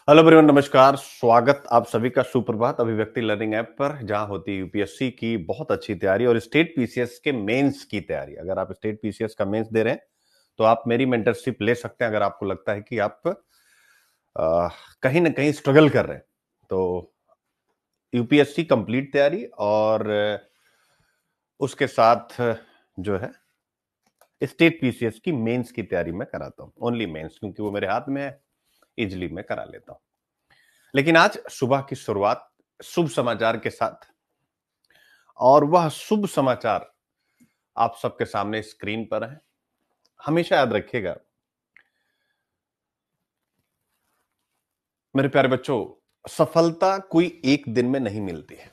Hello everyone, नमस्कार। स्वागत आप सभी का सुप्रभात अभिव्यक्ति लर्निंग ऐप पर, जहां होती है यूपीएससी की बहुत अच्छी तैयारी और स्टेट पीसीएस के मेंस की तैयारी। अगर आप स्टेट पीसीएस का मेंस दे रहे हैं तो आप मेरी मेंटरशिप ले सकते हैं। अगर आपको लगता है कि आप कहीं ना कहीं स्ट्रगल कर रहे हैं तो यूपीएससी कंप्लीट तैयारी और उसके साथ जो है स्टेट पीसीएस की मेंस की तैयारी मैं कराता हूं। ओनली मेंस, क्योंकि वो मेरे हाथ में है, इजिली मैं करा लेता हूं। लेकिन आज सुबह की शुरुआत शुभ समाचार के साथ, और वह शुभ समाचार आप सबके सामने स्क्रीन पर है। हमेशा याद रखिएगा मेरे प्यारे बच्चों, सफलता कोई एक दिन में नहीं मिलती है।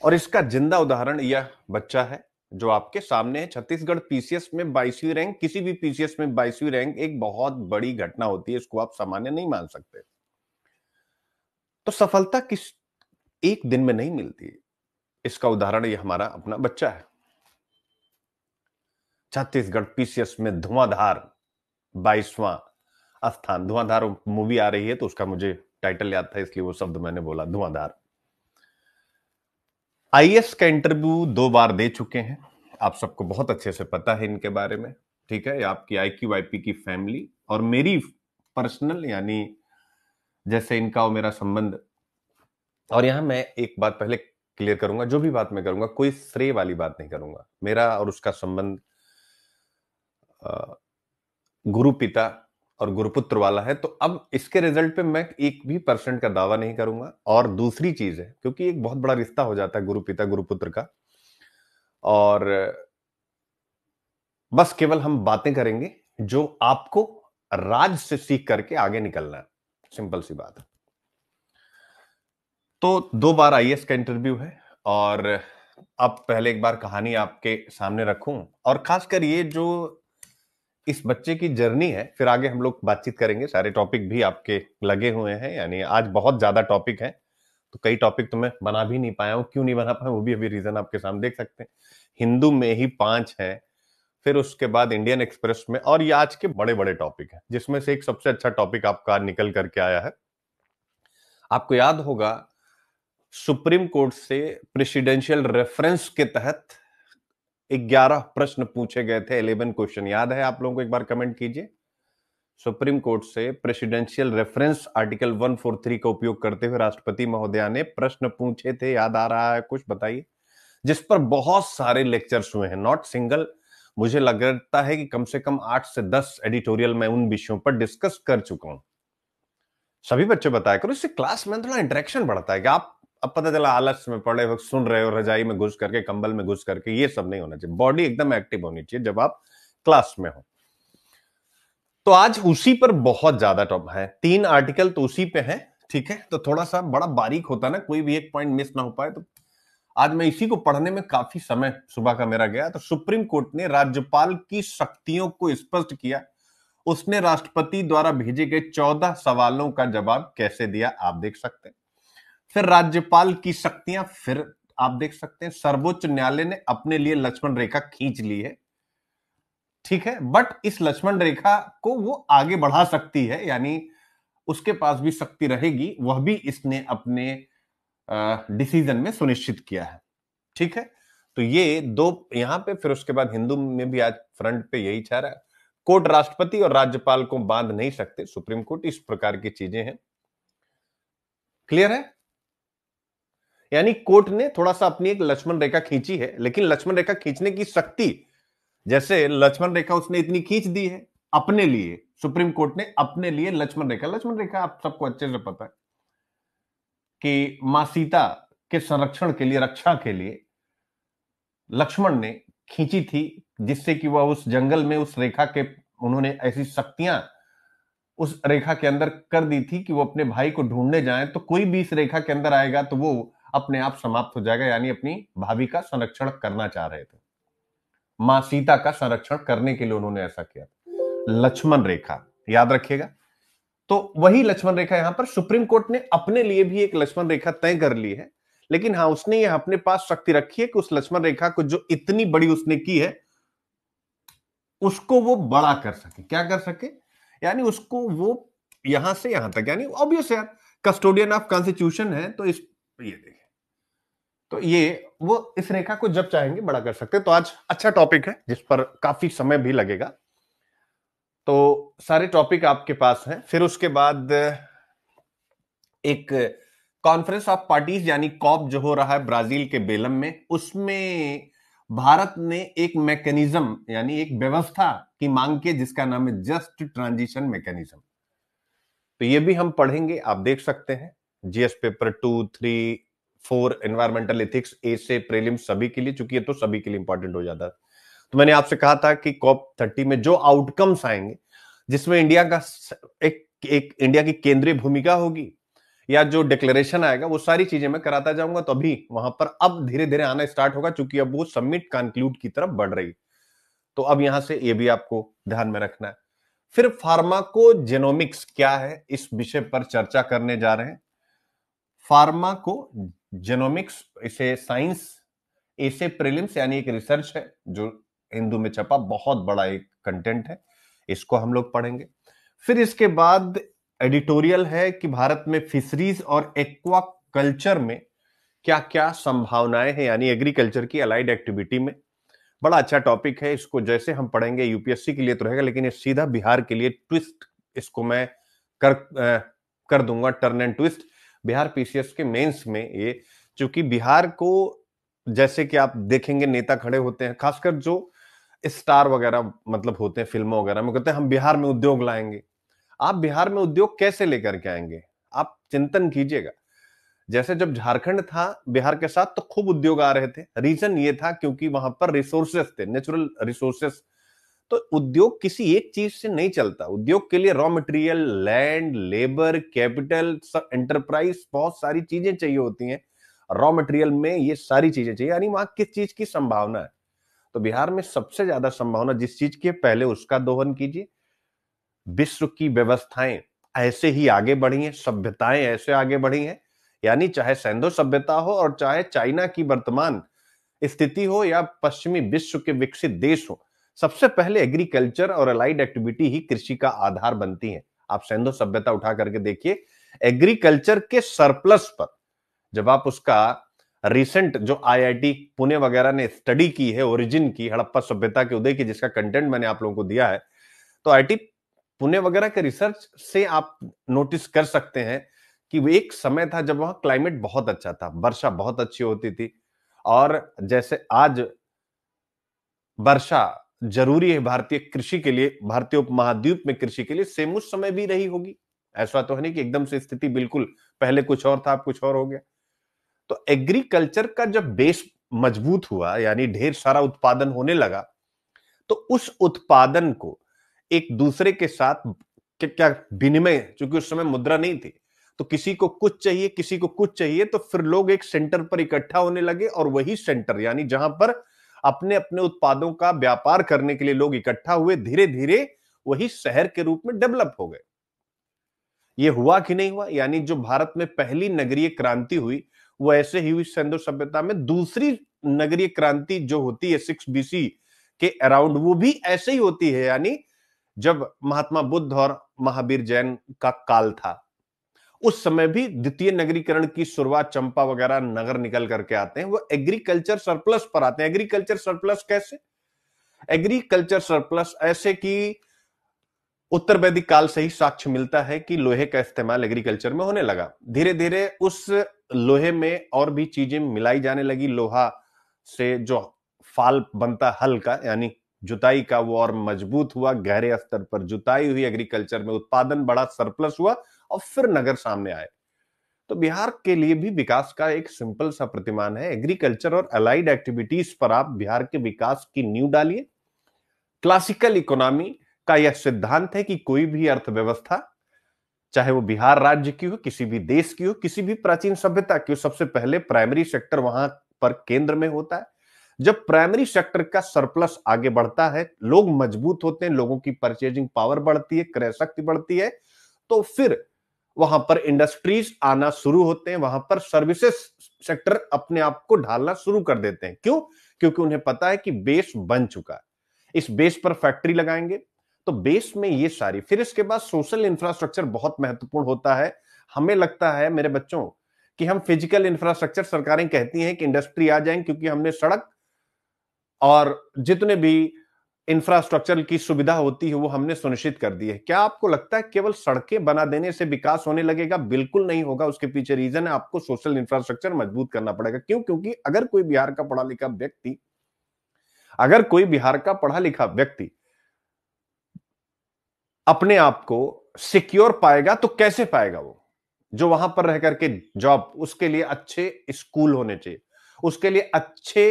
और इसका जिंदा उदाहरण यह बच्चा है जो आपके सामने है। छत्तीसगढ़ पीसीएस में 22वीं रैंक, किसी भी पीसीएस में 22वीं रैंक एक बहुत बड़ी घटना होती है। इसको आप सामान्य नहीं मान सकते। तो सफलता किस एक दिन में नहीं मिलती, इसका उदाहरण ये हमारा अपना बच्चा है। छत्तीसगढ़ पीसीएस में धुआंधार 22वां स्थान। धुआंधार मूवी आ रही है तो उसका मुझे टाइटल याद था, इसलिए वो शब्द मैंने बोला, धुआंधार। आईएएस का इंटरव्यू 2 बार दे चुके हैं। आप सबको बहुत अच्छे से पता है इनके बारे में। ठीक है, आपकी आईक्यू वाईपी की फैमिली और मेरी पर्सनल, यानी जैसे इनका और मेरा संबंध। और यहां मैं एक बात पहले क्लियर करूंगा, जो भी बात मैं करूंगा कोई श्रेय वाली बात नहीं करूंगा। मेरा और उसका संबंध गुरु पिता और गुरुपुत्र वाला है। तो अब इसके रिजल्ट पे मैं 1% का दावा नहीं करूंगा। और दूसरी चीज है, क्योंकि एक बहुत बड़ा रिश्ता हो जाता है गुरु पिता गुरुपुत्र का, और बस केवल हम बातें करेंगे जो आपको राज से सीख करके आगे निकलना है। सिंपल सी बात है। तो 2 बार आईएएस का इंटरव्यू है, और अब पहले एक बार कहानी आपके सामने रखूं, और खासकर ये जो इस बच्चे की जर्नी है, फिर आगे हम लोग बातचीत करेंगे। सारे टॉपिक भी आपके लगे हुए हैं, यानी आज बहुत ज्यादा टॉपिक हैं। तो कई टॉपिक तो मैं बना भी नहीं पाया हूं। क्यों नहीं बना पाया वो भी अभी रीजन आपके सामने देख सकते हैं। हिंदू में ही 5 हैं, फिर उसके बाद इंडियन एक्सप्रेस में, और ये आज के बड़े बड़े टॉपिक हैं, जिसमें से एक सबसे अच्छा टॉपिक आपका निकल करके आया है। आपको याद होगा सुप्रीम कोर्ट से प्रेसिडेंशियल रेफरेंस के तहत 11 प्रश्न पूछे गए थे। 11 क्वेश्चन याद है आप लोगों को? एक बार कमेंट कीजिए। सुप्रीम कोर्ट से प्रेसिडेंशियल रेफरेंस आर्टिकल 143 का उपयोग करते हुए राष्ट्रपति महोदया ने प्रश्न पूछे थे। याद आ रहा है कुछ? बताइए। जिस पर बहुत सारे लेक्चर्स हुए हैं, नॉट सिंगल। मुझे लगता है कि कम से कम 8 से 10 एडिटोरियल मैं उन विषयों पर डिस्कस कर चुका हूं। सभी बच्चे बताया करो, इससे क्लास में थोड़ा इंटरेक्शन बढ़ता है कि आप अब पता चला आलस में पड़े वक्त सुन रहे हो, रजाई में घुस करके, कंबल में घुस करके। ये सब नहीं होना चाहिए। बॉडी एकदम एक्टिव होनी चाहिए जब आप क्लास में हो। तो आज उसी पर बहुत ज्यादा टॉप है। 3 आर्टिकल तो उसी पे है। ठीक है, तो थोड़ा सा बड़ा बारीक होता ना, कोई भी एक पॉइंट मिस ना हो पाए। तो आज मैं इसी को पढ़ने में काफी समय सुबह का मेरा गया। तो सुप्रीम कोर्ट ने राज्यपाल की शक्तियों को स्पष्ट किया। उसने राष्ट्रपति द्वारा भेजे गए 14 सवालों का जवाब कैसे दिया, आप देख सकते हैं। फिर राज्यपाल की शक्तियां, फिर आप देख सकते हैं सर्वोच्च न्यायालय ने अपने लिए लक्ष्मण रेखा खींच ली है। ठीक है, बट इस लक्ष्मण रेखा को वो आगे बढ़ा सकती है, यानी उसके पास भी शक्ति रहेगी। वह भी इसने अपने डिसीजन में सुनिश्चित किया है। ठीक है, तो ये 2 यहां पे। फिर उसके बाद हिंदू में भी आज फ्रंट पे यही छा रहा है, कोर्ट राष्ट्रपति और राज्यपाल को बांध नहीं सकते सुप्रीम कोर्ट। इस प्रकार की चीजें हैं। क्लियर है? यानी कोर्ट ने थोड़ा सा अपनी एक लक्ष्मण रेखा खींची है, लेकिन लक्ष्मण रेखा खींचने की शक्ति, जैसे लक्ष्मण रेखा उसने इतनी खींच दी है अपने लिए, सुप्रीम कोर्ट ने अपने लिए लक्ष्मण रेखा आप सबको अच्छे से पता है कि मां सीता के संरक्षण के लिए, रक्षा के लिए लक्ष्मण ने खींची थी, जिससे कि वह उस जंगल में उस रेखा के, उन्होंने ऐसी शक्तियां उस रेखा के अंदर कर दी थी कि वो अपने भाई को ढूंढने जाए तो कोई भी इस रेखा के अंदर आएगा तो वो अपने आप समाप्त हो जाएगा। यानी अपनी भाभी का संरक्षण करना चाह रहे थे। मां सीता का संरक्षण करने के लिए उन्होंने ऐसा किया। लक्ष्मण रेखा याद रखिएगा। तो वही लक्ष्मण रेखा यहां पर सुप्रीम कोर्ट ने अपने लिए भी एक लक्ष्मण रेखा तय कर ली है। लेकिन हाँ, उसने यह अपने पास शक्ति रखी है कि उस लक्ष्मण रेखा को जो इतनी बड़ी उसने की है, उसको वो बड़ा कर सके। क्या कर सके? यानी उसको वो यहां से यहां तक, यानी ऑब्वियस है यार, कस्टोडियन ऑफ कॉन्स्टिट्यूशन है, तो इस ये देखिए, तो ये वो इस रेखा को जब चाहेंगे बड़ा कर सकते हैं। तो आज अच्छा टॉपिक है जिस पर काफी समय भी लगेगा, तो सारे टॉपिक आपके पास हैं। फिर उसके बाद एक कॉन्फ्रेंस ऑफ पार्टीज यानी कॉप जो हो रहा है ब्राजील के बेलम में, उसमें भारत ने एक मैकेनिज्म यानी एक व्यवस्था की मांग की जिसका नाम है जस्ट ट्रांजिशन मैकेनिज्म। तो ये भी हम पढ़ेंगे, आप देख सकते हैं जीएस पेपर 2, 3, 4 एनवायरमेंटल एथिक्स ए से प्रीलिम सभी के लिए, चूंकि ये तो सभी के लिए इंपॉर्टेंट हो जाता है। तो मैंने आपसे कहा था कि कॉप 30 में जो आउटकम्स आएंगे, जिसमें इंडिया का एक इंडिया की केंद्रीय भूमिका होगी या जो डिक्लेरेशन आएगा, वो सारी चीजें मैं कराता जाऊंगा। तो अभी वहां पर अब धीरे धीरे आना स्टार्ट होगा, चूंकि अब वो समिट कंक्लूड की तरफ बढ़ रही। तो अब यहां से ये भी आपको ध्यान में रखना है। फिर फार्माकोजेनोमिक्स क्या है, इस विषय पर चर्चा करने जा रहे हैं। फार्माकोजेनोमिक्स, इसे साइंस ऐसे प्रीलिम्स यानी एक रिसर्च है जो हिंदू में छपा, बहुत बड़ा एक कंटेंट है, इसको हम लोग पढ़ेंगे। फिर इसके बाद एडिटोरियल है कि भारत में फिशरीज और एक्वा कल्चर में क्या क्या संभावनाएं हैं, यानी एग्रीकल्चर की अलाइड एक्टिविटी में। बड़ा अच्छा टॉपिक है, इसको जैसे हम पढ़ेंगे यूपीएससी के लिए तो रहेगा, लेकिन ये सीधा बिहार के लिए ट्विस्ट, इसको मैं कर दूंगा turn and twist. Bihar PCS के मेंस में ये, चूंकि बिहार को जैसे कि आप देखेंगे नेता खड़े होते हैं, खासकर जो स्टार वगैरह मतलब होते हैं फिल्मों वगैरह में, कहते हैं हम बिहार में उद्योग लाएंगे। आप बिहार में उद्योग कैसे लेकर के आएंगे, आप चिंतन कीजिएगा। जैसे जब झारखंड था बिहार के साथ, तो खूब उद्योग आ रहे थे। रीजन ये था क्योंकि वहां पर रिसोर्सेस थे, नेचुरल रिसोर्सेस। तो उद्योग किसी एक चीज से नहीं चलता, उद्योग के लिए raw material, land, labour, capital, enterprise, बहुत सारी चीजें चाहिए होती हैं। रॉ मटेरियल में ये सारी चीजें चाहिए, यानी वहां किस चीज की संभावना है। तो बिहार में सबसे ज्यादा संभावना जिस चीज की है, पहले उसका दोहन कीजिए। विश्व की व्यवस्थाएं ऐसे ही आगे बढ़ी हैं, सभ्यताएं ऐसे आगे बढ़ी हैं, यानी चाहे सैंधो सभ्यता हो और चाहे चाइना की वर्तमान स्थिति हो या पश्चिमी विश्व के विकसित देश हो, सबसे पहले एग्रीकल्चर और अलाइड एक्टिविटी ही कृषि का आधार बनती है। आप सैंधो सभ्यता उठा करके देखिए, एग्रीकल्चर के सरप्लस पर जब आप उसका रिसेंट जो आईआईटी पुणे वगैरह ने स्टडी की है, ओरिजिन की, हड़प्पा सभ्यता के उदय की, जिसका कंटेंट मैंने आप लोगों को दिया है, तो आईआईटी पुणे वगैरह के रिसर्च से आप नोटिस कर सकते हैं कि वो एक समय था जब वहां क्लाइमेट बहुत अच्छा था, वर्षा बहुत अच्छी होती थी। और जैसे आज वर्षा जरूरी है भारतीय कृषि के लिए, भारतीय उपमहाद्वीप में कृषि के लिए, सेम उस समय भी रही होगी। ऐसा तो है नहीं कि एकदम से स्थिति बिल्कुल पहले कुछ और था अब कुछ और हो गया। तो एग्रीकल्चर का जब बेस मजबूत हुआ, यानी ढेर सारा उत्पादन होने लगा, तो उस उत्पादन को एक दूसरे के साथ क्या विनिमय, चूंकि उस समय मुद्रा नहीं थी, तो किसी को कुछ चाहिए किसी को कुछ चाहिए, तो फिर लोग एक सेंटर पर इकट्ठा होने लगे, और वही सेंटर यानी जहां पर अपने अपने उत्पादों का व्यापार करने के लिए लोग इकट्ठा हुए, धीरे धीरे वही शहर के रूप में डेवलप हो गए। ये हुआ कि नहीं हुआ, यानी जो भारत में पहली नगरीय क्रांति हुई, वो ऐसे ही हुई सिंधु सभ्यता में। दूसरी नगरीय क्रांति जो होती है 6 बीसी के अराउंड, वो भी ऐसे ही होती है, यानी जब महात्मा बुद्ध और महावीर जैन का काल था, उस समय भी द्वितीय नगरीकरण की शुरुआत, चंपा वगैरह नगर निकल करके आते हैं, वो एग्रीकल्चर सरप्लस पर आते हैं। एग्रीकल्चर सरप्लस कैसे? एग्रीकल्चर सरप्लस ऐसे कि उत्तर वैदिक काल से ही साक्ष्य मिलता है कि लोहे का इस्तेमाल एग्रीकल्चर में होने लगा। धीरे धीरे उस लोहे में और भी चीजें मिलाई जाने लगी। लोहा से जो फाल बनता हल का, यानी जुताई का, वो और मजबूत हुआ, गहरे स्तर पर जुताई हुई, एग्रीकल्चर में उत्पादन बढ़ा, सरप्लस हुआ, और फिर नगर सामने आए। तो बिहार के लिए भी विकास का एक सिंपल सा प्रतिमान है, एग्रीकल्चर और अलाइड एक्टिविटीज पर आप बिहार के विकास की नींव डालिए। क्लासिकल इकोनॉमी का यह सिद्धांत है कि कोई भी अर्थव्यवस्था, चाहे वो बिहार राज्य की हो, किसी भी देश की हो, किसी भी प्राचीन सभ्यता की हो, सबसे पहले प्राइमरी सेक्टर वहां पर केंद्र में होता है। जब प्राइमरी सेक्टर का सरप्लस आगे बढ़ता है, लोग मजबूत होते हैं, लोगों की परचेजिंग पावर बढ़ती है, क्रय शक्ति बढ़ती है, तो फिर वहां पर इंडस्ट्रीज आना शुरू होते हैं, वहां पर सर्विसेज सेक्टर अपने आप को ढालना शुरू कर देते हैं। क्यों? क्योंकि उन्हें पता है कि बेस बन चुका है, इस बेस पर फैक्ट्री लगाएंगे, तो बेस में ये सारी, फिर इसके बाद सोशल इंफ्रास्ट्रक्चर बहुत महत्वपूर्ण होता है। हमें लगता है मेरे बच्चों कि हम फिजिकल इंफ्रास्ट्रक्चर, सरकारें कहती हैं कि इंडस्ट्री आ जाएंगे क्योंकि हमने सड़क और जितने भी इंफ्रास्ट्रक्चर की सुविधा होती है वो हमने सुनिश्चित कर दी है। क्या आपको लगता है केवल सड़कें बना देने से विकास होने लगेगा? बिल्कुल नहीं होगा। उसके पीछे रीजन है, आपको सोशल इंफ्रास्ट्रक्चर मजबूत करना पड़ेगा। क्यों? क्योंकि अगर कोई बिहार का पढ़ा लिखा व्यक्ति अपने आप को सिक्योर पाएगा तो कैसे पाएगा? वो जो वहां पर रह करके जॉब, उसके लिए अच्छे स्कूल होने चाहिए, उसके लिए अच्छे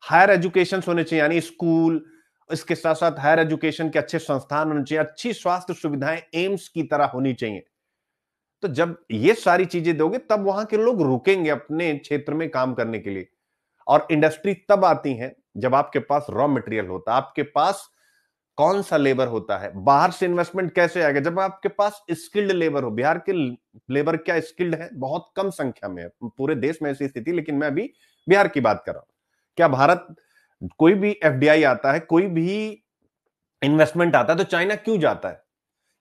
हायर एजुकेशन होने चाहिए, यानी स्कूल, इसके साथ साथ हायर एजुकेशन के अच्छे संस्थान होने चाहिए, अच्छी स्वास्थ्य सुविधाएं एम्स की तरह होनी चाहिए। तो जब ये सारी चीजें दोगे तब वहां के लोग रुकेंगे अपने क्षेत्र में काम करने के लिए। और इंडस्ट्री तब आती है जब आपके पास रॉ मटेरियल होता है, आपके पास कौन सा लेबर होता है। बाहर से इन्वेस्टमेंट कैसे आएगा? जब आपके पास स्किल्ड लेबर हो। बिहार के लेबर क्या स्किल्ड है? बहुत कम संख्या में है, पूरे देश में ऐसी स्थिति, लेकिन मैं अभी बिहार की बात कर रहा हूं। क्या भारत, कोई भी एफडीआई आता है, कोई भी इन्वेस्टमेंट आता है तो चाइना क्यों जाता है?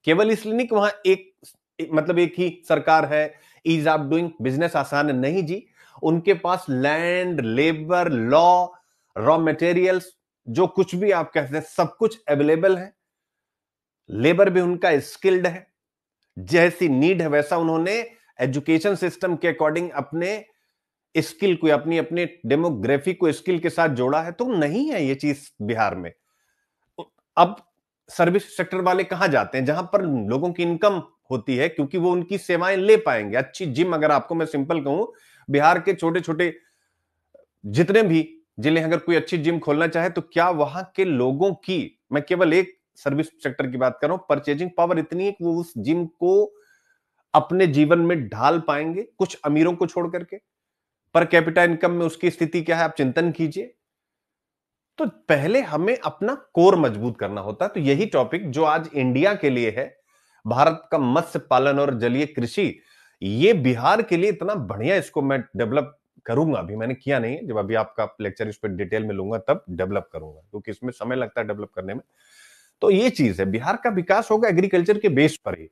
केवल इसलिए नहीं कि वहां एक ही सरकार है, ईज ऑफ डूइंग बिजनेस आसान है, नहीं जी। उनके पास land, labour, law, raw materials, जो कुछ भी आप कहते हैं सब कुछ अवेलेबल है। लेबर भी उनका स्किल्ड है, जैसी नीड है वैसा उन्होंने एजुकेशन सिस्टम के अकॉर्डिंग अपने स्किल को, अपनी अपने डेमोग्राफी को स्किल के साथ जोड़ा है। तो नहीं है ये चीज बिहार में। अब सर्विस सेक्टर वाले कहां जाते हैं? जहां पर लोगों की इनकम होती है, क्योंकि वो उनकी सेवाएं ले पाएंगे। अच्छी जिम, अगर आपको मैं सिंपल कहूं, बिहार के छोटे छोटे जितने भी जिले, अगर कोई अच्छी जिम खोलना चाहे तो क्या वहां के लोगों की, मैं केवल एक सर्विस सेक्टर की बात कर रहा हूं, परचेजिंग पावर इतनी है कि वो उस जिम को अपने जीवन में ढाल पाएंगे, कुछ अमीरों को छोड़ करके? पर कैपिटा इनकम में उसकी स्थिति क्या है, आप चिंतन कीजिए। तो पहले हमें अपना कोर मजबूत करना होता है। तो यही टॉपिक जो आज इंडिया के लिए है, भारत का मत्स्य पालन और जलीय कृषि, ये बिहार के लिए इतना बढ़िया, इसको मैं डेवलप करूंगा। अभी मैंने किया नहीं है, जब अभी आपका लेक्चर इस पर डिटेल में लूंगा तब डेवलप करूंगा, क्योंकि इसमें समय लगता है डेवलप करने में। तो ये चीज है, बिहार का विकास होगा एग्रीकल्चर के बेस पर ही।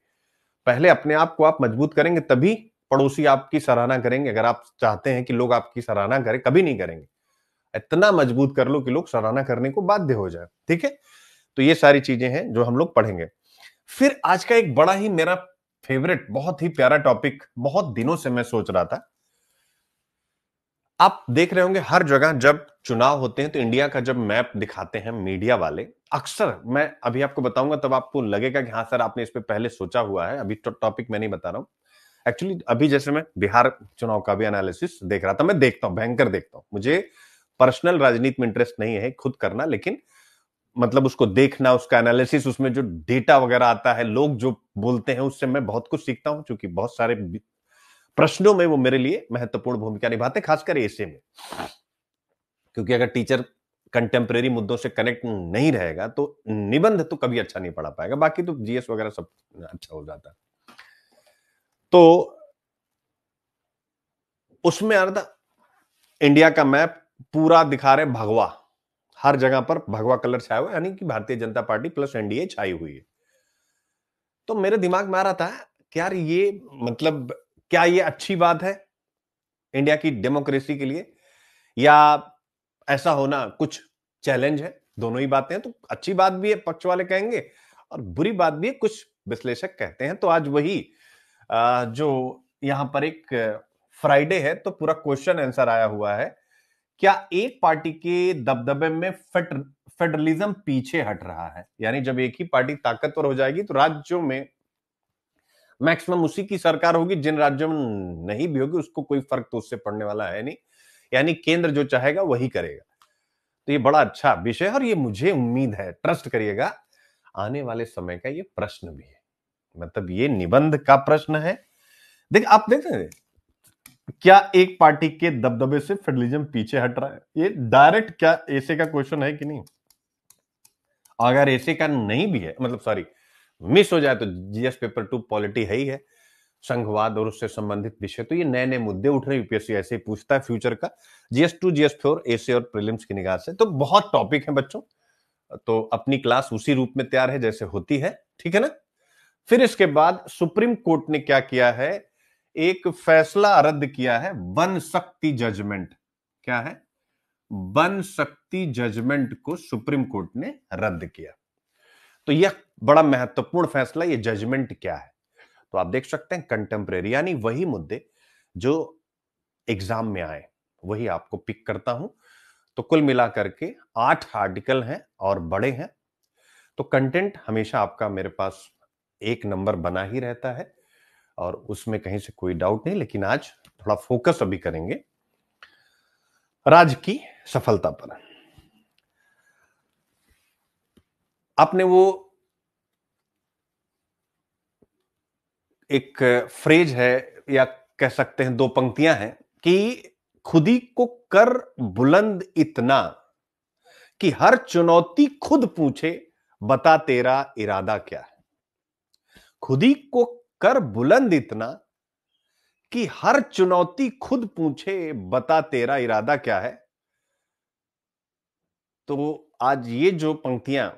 पहले अपने आप को आप मजबूत करेंगे तभी पड़ोसी आपकी सराहना करेंगे। अगर आप चाहते हैं कि लोग आपकी सराहना करें, कभी नहीं करेंगे। इतना मजबूत कर लो कि लोग सराहना करने को बाध्य हो जाए। ठीक है? तो ये सारी चीजें हैं जो हम लोग पढ़ेंगे। फिर आज का एक बड़ा ही मेरा फेवरेट, बहुत ही प्यारा टॉपिक, बहुत दिनों से मैं सोच रहा था। आप देख रहे होंगे हर जगह जब चुनाव होते हैं तो इंडिया का जब मैप दिखाते हैं मीडिया वाले, अक्सर, मैं अभी आपको बताऊंगा तब आपको लगेगा कि हाँ सर आपने इस पे पहले सोचा हुआ है, अभी तो टॉपिक मैं नहीं बता रहा हूं। एक्चुअली अभी जैसे मैं बिहार चुनाव का भी एनालिसिस देख रहा था, मैं देखता हूं, भयंकर देखता हूं। मुझे पर्सनल राजनीति में इंटरेस्ट नहीं है खुद करना, लेकिन मतलब उसको देखना, उसका एनालिसिस, उसमें जो डेटा वगैरह आता है, लोग जो बोलते हैं, उससे मैं बहुत कुछ सीखता हूं, क्योंकि बहुत सारे प्रश्नों में वो मेरे लिए महत्वपूर्ण भूमिका निभाते हैं, खासकर ऐसे में। क्योंकि अगर टीचर कंटेम्प्रेरी मुद्दों से कनेक्ट नहीं रहेगा तो निबंध तो कभी अच्छा नहीं पढ़ा पाएगा, बाकी तो जीएस वगैरह सब अच्छा हो जाता है। तो उसमें आ रहा था इंडिया का मैप पूरा दिखा रहे भगवा, हर जगह पर भगवा कलर छाया हुआ है, यानी कि Bharatiya Janata party plus NDA छाई हुई है। तो मेरे दिमाग में आ रहा था कि यार ये मतलब क्या ये अच्छी बात है इंडिया की डेमोक्रेसी के लिए, या ऐसा होना कुछ चैलेंज है? दोनों ही बातें हैं। तो अच्छी बात भी है, पक्ष वाले कहेंगे, और बुरी बात भी है, कुछ विश्लेषक कहते हैं। तो आज वही जो यहां पर एक फ्राइडे है तो पूरा क्वेश्चन आंसर आया हुआ है। क्या एक पार्टी के दबदबे में फेडरलिज्म पीछे हट रहा है? यानी जब एक ही पार्टी ताकतवर हो जाएगी तो राज्यों में मैक्सिमम उसी की सरकार होगी, जिन राज्यों में नहीं भी होगी उसको कोई फर्क तो उससे पड़ने वाला है नहीं, यानी केंद्र जो चाहेगा वही करेगा। तो ये बड़ा अच्छा विषय है और ये मुझे उम्मीद है, ट्रस्ट करिएगा, आने वाले समय का ये प्रश्न भी है, मतलब ये निबंध का प्रश्न है। आप देख रहे हैं क्या एक पार्टी के दबदबे से फेडरलिज्म पीछे हट रहा है? ये डायरेक्ट क्या ऐसे का क्वेश्चन है कि नहीं? अगर ऐसे का नहीं भी है, मतलब सॉरी मिस हो जाए, तो जीएस पेपर 2 पॉलिटी है ही है, संघवाद और उससे संबंधित विषय। तो ये नए नए मुद्दे उठ रहे हैं, यूपीएससी ऐसे ही पूछता है फ्यूचर का, जीएस 2 जीएस 4 ऐसे और प्रीलिम्स की निगाह से। तो बहुत टॉपिक है बच्चों, तो अपनी क्लास उसी रूप में तैयार है जैसे होती है, ठीक है ना। फिर इसके बाद सुप्रीम कोर्ट ने क्या किया है, एक फैसला रद्द किया है, वन शक्ति जजमेंट। क्या है? वन शक्ति जजमेंट को सुप्रीम कोर्ट ने रद्द किया। तो यह बड़ा महत्वपूर्ण फैसला। ये जजमेंट क्या है, तो आप देख सकते हैं कंटेम्प्रेरी, यानी वही मुद्दे जो एग्जाम में आए वही आपको पिक करता हूं। तो कुल मिलाकर के 8 आर्टिकल हैं और बड़े हैं, तो कंटेंट हमेशा आपका मेरे पास एक नंबर बना ही रहता है और उसमें कहीं से कोई डाउट नहीं। लेकिन आज थोड़ा फोकस अभी करेंगे राज्य की सफलता पर। आपने वो एक फ्रेज है या कह सकते हैं 2 पंक्तियां हैं कि खुदी को कर बुलंद इतना कि हर चुनौती खुद पूछे बता तेरा इरादा क्या है। खुदी को कर बुलंद इतना कि हर चुनौती खुद पूछे बता तेरा इरादा क्या है। तो आज ये जो पंक्तियां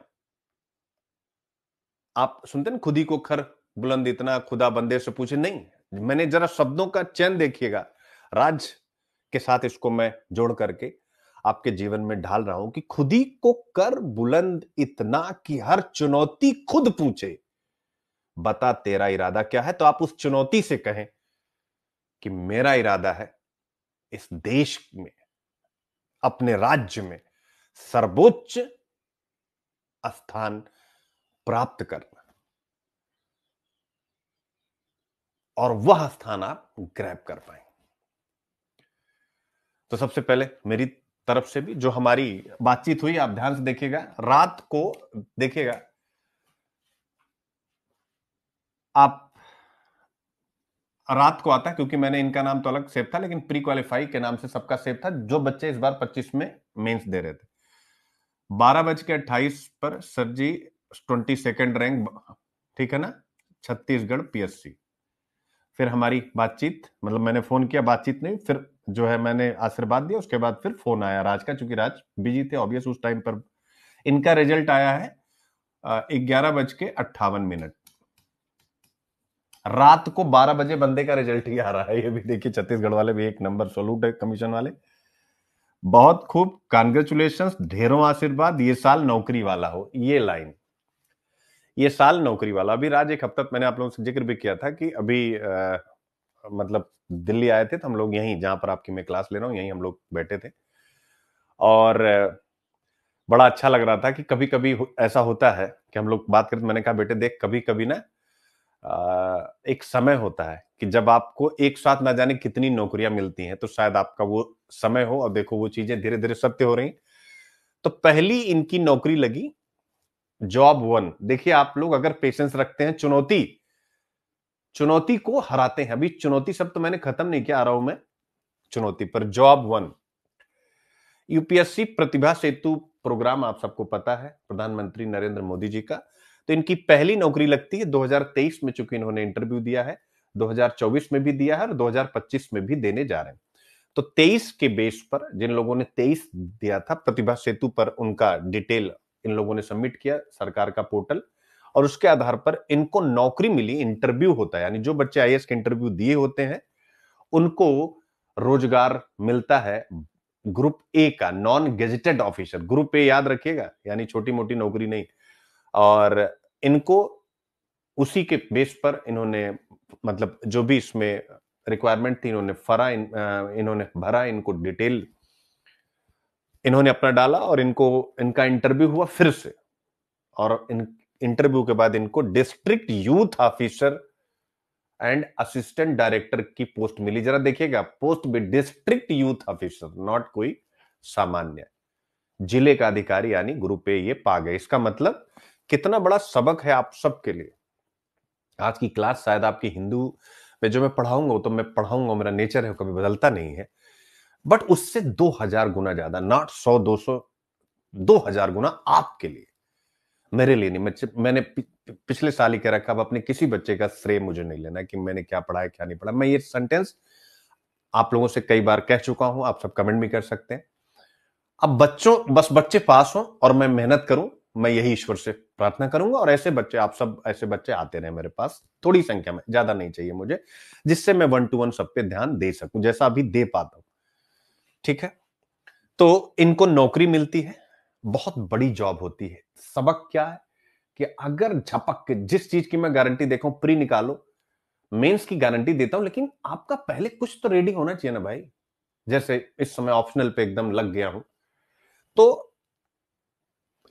आप सुनते हैं, खुदी को खर बुलंद इतना खुदा बंदे से पूछे, नहीं, मैंने जरा शब्दों का चयन देखिएगा, राज के साथ इसको मैं जोड़ करके आपके जीवन में ढाल रहा हूं कि खुदी को कर बुलंद इतना कि हर चुनौती खुद पूछे बता तेरा इरादा क्या है। तो आप उस चुनौती से कहें कि मेरा इरादा है इस देश में, अपने राज्य में सर्वोच्च स्थान प्राप्त करना, और वह स्थान आप ग्रैब कर पाए। तो सबसे पहले मेरी तरफ से भी जो हमारी बातचीत हुई, आप ध्यान से देखिएगा, रात को देखिएगा आप, रात को आता है क्योंकि मैंने इनका नाम तो अलग सेव था लेकिन प्री क्वालिफाई के नाम से सबका सेव था, जो बच्चे इस बार 25 में मेंस दे रहे थे। 12:28 पर सर जी 22nd रैंक, ठीक है ना, छत्तीसगढ़ पीएससी। फिर हमारी बातचीत, मतलब मैंने फोन किया, बातचीत नहीं, फिर जो है मैंने आशीर्वाद दिया, उसके बाद फिर फोन आया राज का, चूंकि राज बिजी थे ऑब्वियस उस टाइम पर। इनका रिजल्ट आया है 11:58। रात को 12 बजे बंदे का रिजल्ट ही आ रहा है, ये भी देखिए, छत्तीसगढ़ वाले भी एक नंबर, सॉल्यूट है कमीशन वाले, बहुत खूब, कांग्रेचुलेशंस, ढेरों आशीर्वाद, ये साल नौकरी वाला हो। ये लाइन, ये साल नौकरी वाला। अभी राज एक हफ्ता मैंने आप लोगों से जिक्र भी किया था कि अभी मतलब दिल्ली आए थे तो हम लोग यहीं, जहां पर आपकी मैं क्लास ले रहा हूं, यहीं हम लोग बैठे थे और बड़ा अच्छा लग रहा था कि कभी कभी ऐसा होता है कि हम लोग बात करते, मैंने कहा बेटे देख, कभी कभी ना एक समय होता है कि जब आपको एक साथ ना जाने कितनी नौकरियां मिलती हैं, तो शायद आपका वो समय हो, और देखो वो चीजें धीरे धीरे सत्य हो रही। तो पहली इनकी नौकरी लगी जॉब 1। देखिए आप लोग अगर पेशेंस रखते हैं, चुनौती, चुनौती को हराते हैं। अभी चुनौती शब्द तो मैंने खत्म नहीं किया, आ रहा हूं मैं चुनौती पर। जॉब 1 यूपीएससी प्रतिभा सेतु प्रोग्राम, आप सबको पता है, प्रधानमंत्री नरेंद्र मोदी जी का। तो इनकी पहली नौकरी लगती है 2023 में, चूंकि इन्होंने इंटरव्यू दिया है, 2024 में भी दिया है और 2025 में भी देने जा रहे हैं। तो 23 के बेस पर, जिन लोगों ने 23 दिया था, प्रतिभा सेतु पर उनका डिटेल इन लोगों ने सबमिट किया सरकार का पोर्टल, और उसके आधार पर इनको नौकरी मिली। इंटरव्यू होता है, यानी जो बच्चे आईएएस के इंटरव्यू दिए होते हैं उनको रोजगार मिलता है ग्रुप ए का, non gazetted officer. Group A याद रखिएगा, यानी छोटी मोटी नौकरी नहीं। और इनको उसी के बेस पर इन्होंने, मतलब जो भी इसमें रिक्वायरमेंट थी इन्होंने इन्होंने भरा, इनको डिटेल इन्होंने अपना डाला, और इनको, इनका इंटरव्यू हुआ फिर से, और इंटरव्यू के बाद इनको district youth officer and assistant director की पोस्ट मिली। जरा देखिएगा, पोस्ट भी डिस्ट्रिक्ट यूथ ऑफिसर, नॉट कोई सामान्य, जिले का अधिकारी, यानी ग्रुप ए ये पा गए। इसका मतलब कितना बड़ा सबक है आप सबके लिए। आज की क्लास शायद आपकी हिंदू में जो मैं पढ़ाऊंगा, तो मैं पढ़ाऊंगा, मेरा नेचर है, कभी बदलता नहीं है, बट उससे 2000 गुना ज्यादा, नॉट 100 200, 2000 गुना आपके लिए, मेरे लिए नहीं। मैंने पिछले साल ही कह रखा, अब अपने किसी बच्चे का श्रेय मुझे नहीं लेना कि मैंने क्या पढ़ा है क्या नहीं पढ़ा। मैं ये सेंटेंस आप लोगों से कई बार कह चुका हूं, आप सब कमेंट भी कर सकते हैं। अब बच्चों, बस बच्चे पास हो और मैं मेहनत करूं, मैं यही ईश्वर से प्रार्थना करूंगा और ऐसे बच्चे, आप सब ऐसे बच्चे आते रहे मेरे पास, थोड़ी संख्या में, ज्यादा नहीं चाहिए मुझे, जिससे मैं 1-to-1 सब पे ध्यान दे सकूं जैसा अभी दे पाता हूं। ठीक है, तो इनको नौकरी मिलती है, बहुत बड़ी जॉब होती है। सबक क्या है कि अगर झपक के, जिस चीज की मैं गारंटी देखा हूं, प्री निकालो, मेंस की गारंटी देता हूं, लेकिन आपका पहले कुछ तो रेडी होना चाहिए ना भाई। जैसे इस समय ऑप्शनल पे एकदम लग गया हूं, तो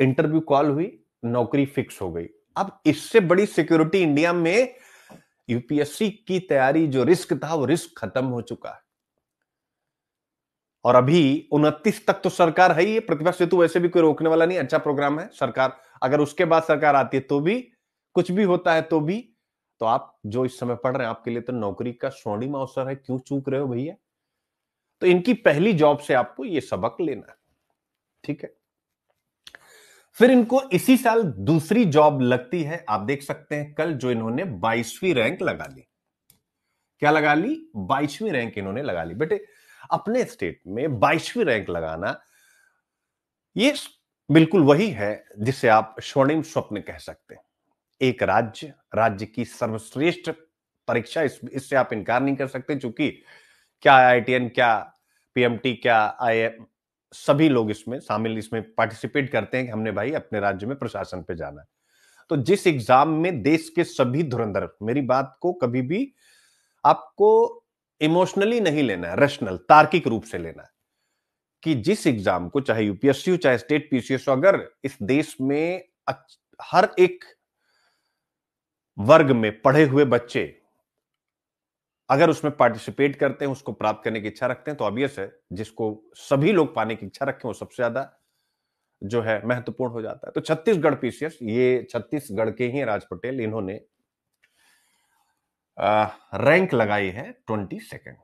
इंटरव्यू कॉल हुई, नौकरी फिक्स हो गई। अब इससे बड़ी सिक्योरिटी इंडिया में, यूपीएससी की तैयारी जो रिस्क था वो रिस्क खत्म हो चुका है। और अभी 29 तक तो सरकार है ही, प्रतिभा सेतु वैसे भी कोई रोकने वाला नहीं, अच्छा प्रोग्राम है। सरकार, अगर उसके बाद सरकार आती है तो भी कुछ भी होता है, तो भी, तो आप जो इस समय पढ़ रहे हैं, आपके लिए तो नौकरी का स्वर्णिम अवसर है, क्यों चूक रहे हो भैया। तो इनकी पहली जॉब से आपको ये सबक लेना है। ठीक है, फिर इनको इसी साल दूसरी जॉब लगती है। आप देख सकते हैं कल जो इन्होंने 22वीं रैंक लगा ली। क्या लगा ली? 22वीं रैंक इन्होंने लगा ली। बेटे, अपने स्टेट में 22वीं रैंक लगाना, ये बिल्कुल वही है जिसे आप स्वर्णिम स्वप्न कह सकते हैं। एक राज्य की सर्वश्रेष्ठ परीक्षा, इससे आप इनकार नहीं कर सकते, क्योंकि क्या आईआईटीएन, क्या पीएमटी, क्या आईएम, सभी लोग इसमें शामिल, इसमें पार्टिसिपेट करते हैं कि हमने भाई अपने राज्य में प्रशासन पे जाना है। तो जिस एग्जाम में देश के सभी धुरंधर, मेरी बात को कभी भी आपको इमोशनली नहीं लेना है, रैशनल, तार्किक रूप से लेना है, कि जिस एग्जाम को, चाहे यूपीएससी हो चाहे स्टेट पीसीएस हो, अगर इस देश में हर एक वर्ग में पढ़े हुए बच्चे अगर उसमें पार्टिसिपेट करते हैं, उसको प्राप्त करने की इच्छा रखते हैं, तो ऑब्वियस है जिसको सभी लोग पाने की इच्छा रखें वो सबसे ज्यादा जो है महत्वपूर्ण हो जाता है। तो छत्तीसगढ़ पीसीएस, ये छत्तीसगढ़ के ही राज पटेल, इन्होंने रैंक लगाई है 22nd।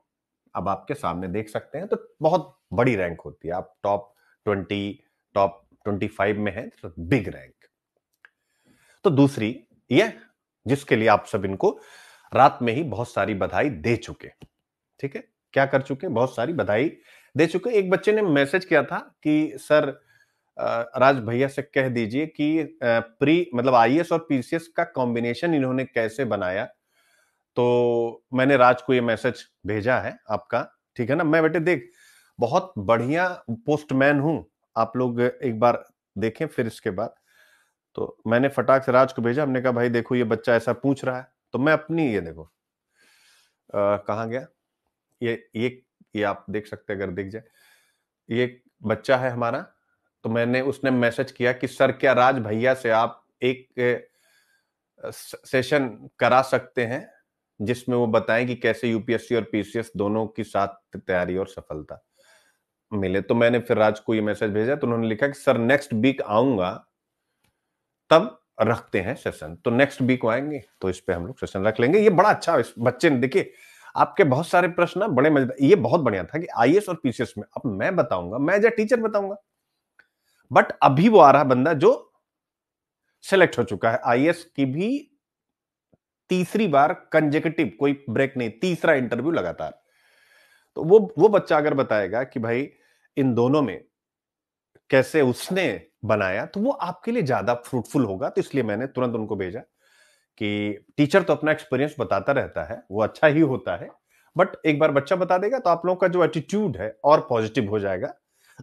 अब आपके सामने देख सकते हैं, तो बहुत बड़ी रैंक होती है। आप टॉप 20, टॉप 25 में है, तो बिग रैंक। तो दूसरी ये, जिसके लिए आप सब इनको रात में ही बहुत सारी बधाई दे चुके। ठीक है, क्या कर चुके? बहुत सारी बधाई दे चुके। एक बच्चे ने मैसेज किया था कि सर, राज भैया से कह दीजिए कि प्री मतलब आईएएस और पीसीएस का कॉम्बिनेशन इन्होंने कैसे बनाया। तो मैंने राज को ये मैसेज भेजा है आपका, ठीक है ना। मैं बेटे देख, बहुत बढ़िया पोस्टमैन हूं, आप लोग एक बार देखें। फिर इसके बाद तो मैंने फटाक से राज को भेजा, हमने कहा भाई देखो ये बच्चा ऐसा पूछ रहा है। तो मैं अपनी, ये देखो कहाँ गया, ये आप देख सकते हैं, अगर दिख जाए, ये बच्चा है हमारा। तो मैंने, उसने मैसेज किया कि सर क्या राज भैया से आप एक सेशन करा सकते हैं जिसमें वो बताएं कि कैसे यूपीएससी और पीसीएस दोनों की साथ तैयारी और सफलता मिले। तो मैंने फिर राज को ये मैसेज भेजा, तो उन्होंने लिखा कि सर नेक्स्ट वीक आऊंगा, तब रखते हैं सेशन। तो नेक्स्ट वीक आएंगे तो इस पे हम लोग सेशन रख लेंगे। ये बड़ा अच्छा, इस बच्चे ने, देखिए आपके बहुत सारे प्रश्न ना बड़े मजेदार, ये बहुत बढ़िया था कि आईएएस और पीसीएस में, अब मैं बताऊंगा, मैं एज ए टीचर बताऊंगा, बट अभी वो आ रहा बंदा जो सेलेक्ट हो चुका है आईएएस की भी तीसरी बार कंजेकेटिव, कोई ब्रेक नहीं, तीसरा इंटरव्यू लगातार। तो वो बच्चा अगर बताएगा कि भाई इन दोनों में कैसे उसने बनाया, तो वो आपके लिए ज्यादा फ्रूटफुल होगा। तो इसलिए मैंने तुरंत उनको भेजा कि टीचर तो अपना एक्सपीरियंस बताता रहता है, वो अच्छा ही होता है, बट एक बार बच्चा बता देगा तो आप लोगों का जो एटीट्यूड है और पॉजिटिव हो जाएगा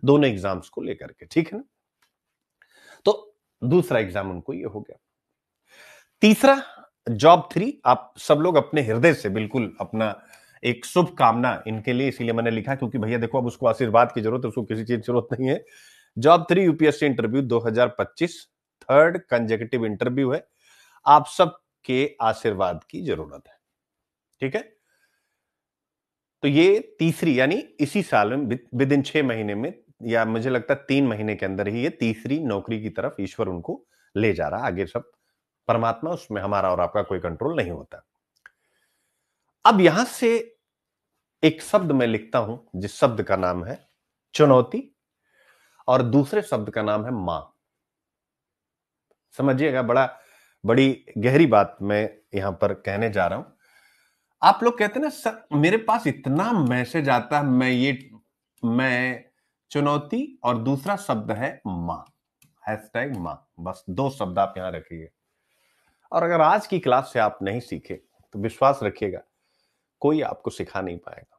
दोनों एग्जाम्स को लेकर के। ठीक है ना। तो दूसरा एग्जाम उनको ये हो गया। तीसरा, जॉब 3, आप सब लोग अपने हृदय से बिल्कुल अपना एक शुभ कामना इनके लिए, इसीलिए मैंने लिखा, क्योंकि भैया देखो अब उसको आशीर्वाद की जरूरत है, उसको किसी चीज की जरूरत नहीं है। Job 3 UPSC interview 2025 third consecutive interview है, आप सब के आशीर्वाद की जरूरत है। ठीक है, तो ये तीसरी, यानी इसी साल में विद इन 6 महीने में, या मुझे लगता है 3 महीने के अंदर ही, ये तीसरी नौकरी की तरफ ईश्वर उनको ले जा रहा। आगे सब परमात्मा, उसमें हमारा और आपका कोई कंट्रोल नहीं होता। अब यहां से एक शब्द मैं लिखता हूं, जिस शब्द का नाम है चुनौती, और दूसरे शब्द का नाम है मां। समझिएगा, बड़ी गहरी बात मैं यहां पर कहने जा रहा हूं। आप लोग कहते हैं ना सर, मेरे पास इतना मैसेज आता है, मैं चुनौती और दूसरा शब्द है मां, हैशटैग माँ, बस 2 शब्द आप यहां रखिए। और अगर आज की क्लास से आप नहीं सीखे तो विश्वास रखिएगा कोई आपको सिखा नहीं पाएगा।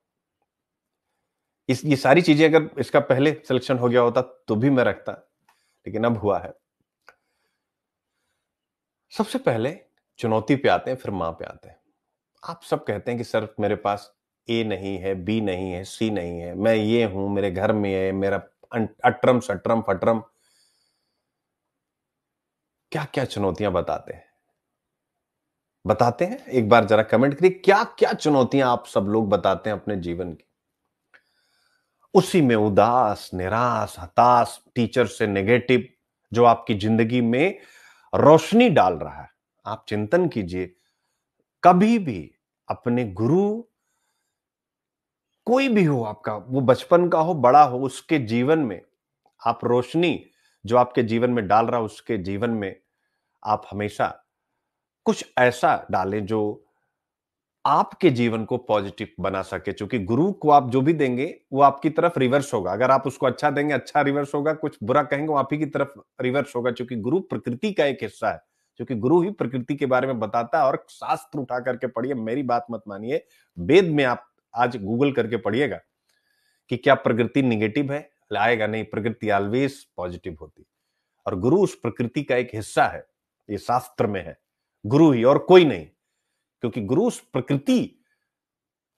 इस ये सारी चीजें अगर इसका पहले सिलेक्शन हो गया होता तो भी मैं रखता, लेकिन अब हुआ है। सबसे पहले चुनौती पे आते हैं, फिर मां पे आते हैं। आप सब कहते हैं कि सर मेरे पास ए नहीं है, बी नहीं है, सी नहीं है, मैं ये हूं, मेरे घर में है, मेरा अटरम सटरम फटरम, क्या क्या चुनौतियां बताते हैं एक बार जरा कमेंट करिए, क्या क्या चुनौतियां आप सब लोग बताते हैं अपने जीवन की। उसी में उदास, निराश, हताश, टीचर से नेगेटिव जो आपकी जिंदगी में रोशनी डाल रहा है, आप चिंतन कीजिए। कभी भी अपने गुरु, कोई भी हो आपका, वो बचपन का हो बड़ा हो, उसके जीवन में आप रोशनी जो आपके जीवन में डाल रहा है, उसके जीवन में आप हमेशा कुछ ऐसा डालें जो आपके जीवन को पॉजिटिव बना सके। क्योंकि गुरु को आप जो भी देंगे वो आपकी तरफ रिवर्स होगा। अगर आप उसको अच्छा देंगे, अच्छा रिवर्स होगा, कुछ बुरा कहेंगे वो आप ही की तरफ रिवर्स होगा। क्योंकि गुरु प्रकृति का एक हिस्सा है, क्योंकि गुरु ही प्रकृति के बारे में बताता है। और शास्त्र उठा करके पढ़िए, मेरी बात मत मानिए, वेद में आप आज गूगल करके पढ़िएगा कि क्या प्रकृति निगेटिव है, लाएगा नहीं, प्रकृति ऑलवेज पॉजिटिव होती है। और गुरु उस प्रकृति का एक हिस्सा है, ये शास्त्र में है, गुरु ही और कोई नहीं। क्योंकि गुरु उस प्रकृति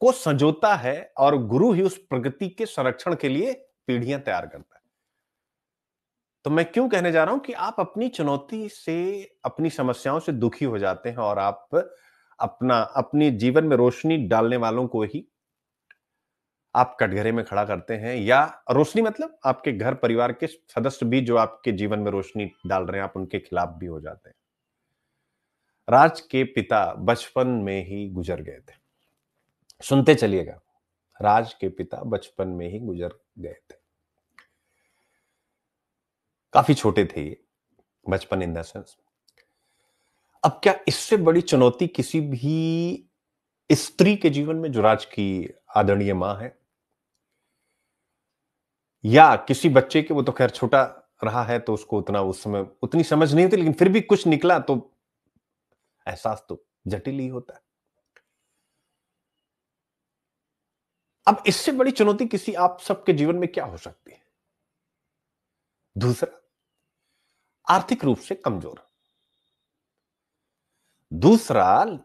को संजोता है और गुरु ही उस प्रकृति के संरक्षण के लिए पीढ़ियां तैयार करता है। तो मैं क्यों कहने जा रहा हूं कि आप अपनी चुनौती से, अपनी समस्याओं से दुखी हो जाते हैं और आप अपनी जीवन में रोशनी डालने वालों को ही आप कटघरे में खड़ा करते हैं। या रोशनी मतलब आपके घर परिवार के सदस्य भी जो आपके जीवन में रोशनी डाल रहे हैं, आप उनके खिलाफ भी हो जाते हैं। राज के पिता बचपन में ही गुजर गए थे। सुनते चलिएगा, राज के पिता बचपन में ही गुजर गए थे। काफी छोटे थे ये, बचपन इन द सेंस। अब क्या इससे बड़ी चुनौती किसी भी स्त्री के जीवन में, जो राज की आदरणीय मां है, या किसी बच्चे के, वो तो खैर छोटा रहा है तो उसको उतना उस समय उतनी समझ नहीं होती, लेकिन फिर भी कुछ निकला तो एहसास तो जटिल ही होता है। अब इससे बड़ी चुनौती किसी आप सबके जीवन में क्या हो सकती है? दूसरा, आर्थिक रूप से कमजोर। दूसरा,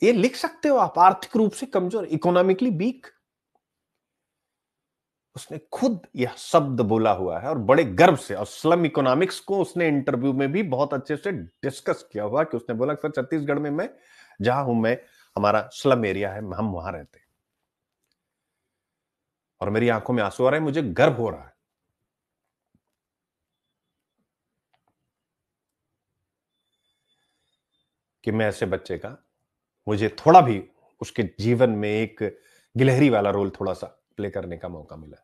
ये लिख सकते हो आप, आर्थिक रूप से कमजोर, इकोनॉमिकली वीक। उसने खुद यह शब्द बोला हुआ है और बड़े गर्व से, और स्लम इकोनॉमिक्स को उसने इंटरव्यू में भी बहुत अच्छे से डिस्कस किया हुआ कि उसने बोला सर छत्तीसगढ़ में मैं जहां हूं, मैं, हमारा स्लम एरिया है, हम वहां रहते हैं और मेरी आंखों में आंसू आ रहे हैं, मुझे गर्व हो रहा है कि मैं ऐसे बच्चे का, मुझे थोड़ा भी उसके जीवन में एक गिलहरी वाला रोल थोड़ा सा प्ले करने का मौका मिला।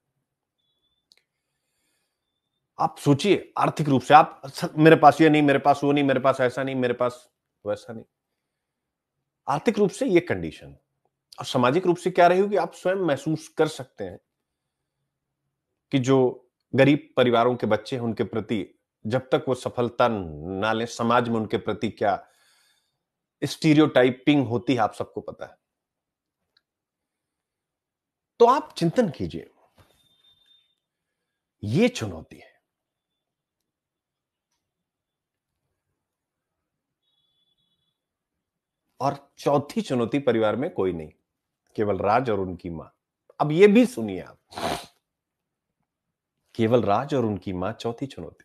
आप सोचिए आर्थिक रूप से, आप मेरे पास ये नहीं, मेरे पास वो नहीं, मेरे पास ऐसा नहीं, मेरे पास वैसा नहीं, आर्थिक रूप से ये कंडीशन। और सामाजिक रूप से क्या रही होगी, आप स्वयं महसूस कर सकते हैं कि जो गरीब परिवारों के बच्चे हैं उनके प्रति जब तक वो सफलता ना लें, समाज में उनके प्रति क्या स्टीरियोटाइपिंग होती है, आप सबको पता है। तो आप चिंतन कीजिए, ये चुनौती है। और चौथी चुनौती, परिवार में कोई नहीं, केवल राज और उनकी मां। अब ये भी सुनिए आप, केवल राज और उनकी मां, चौथी चुनौती।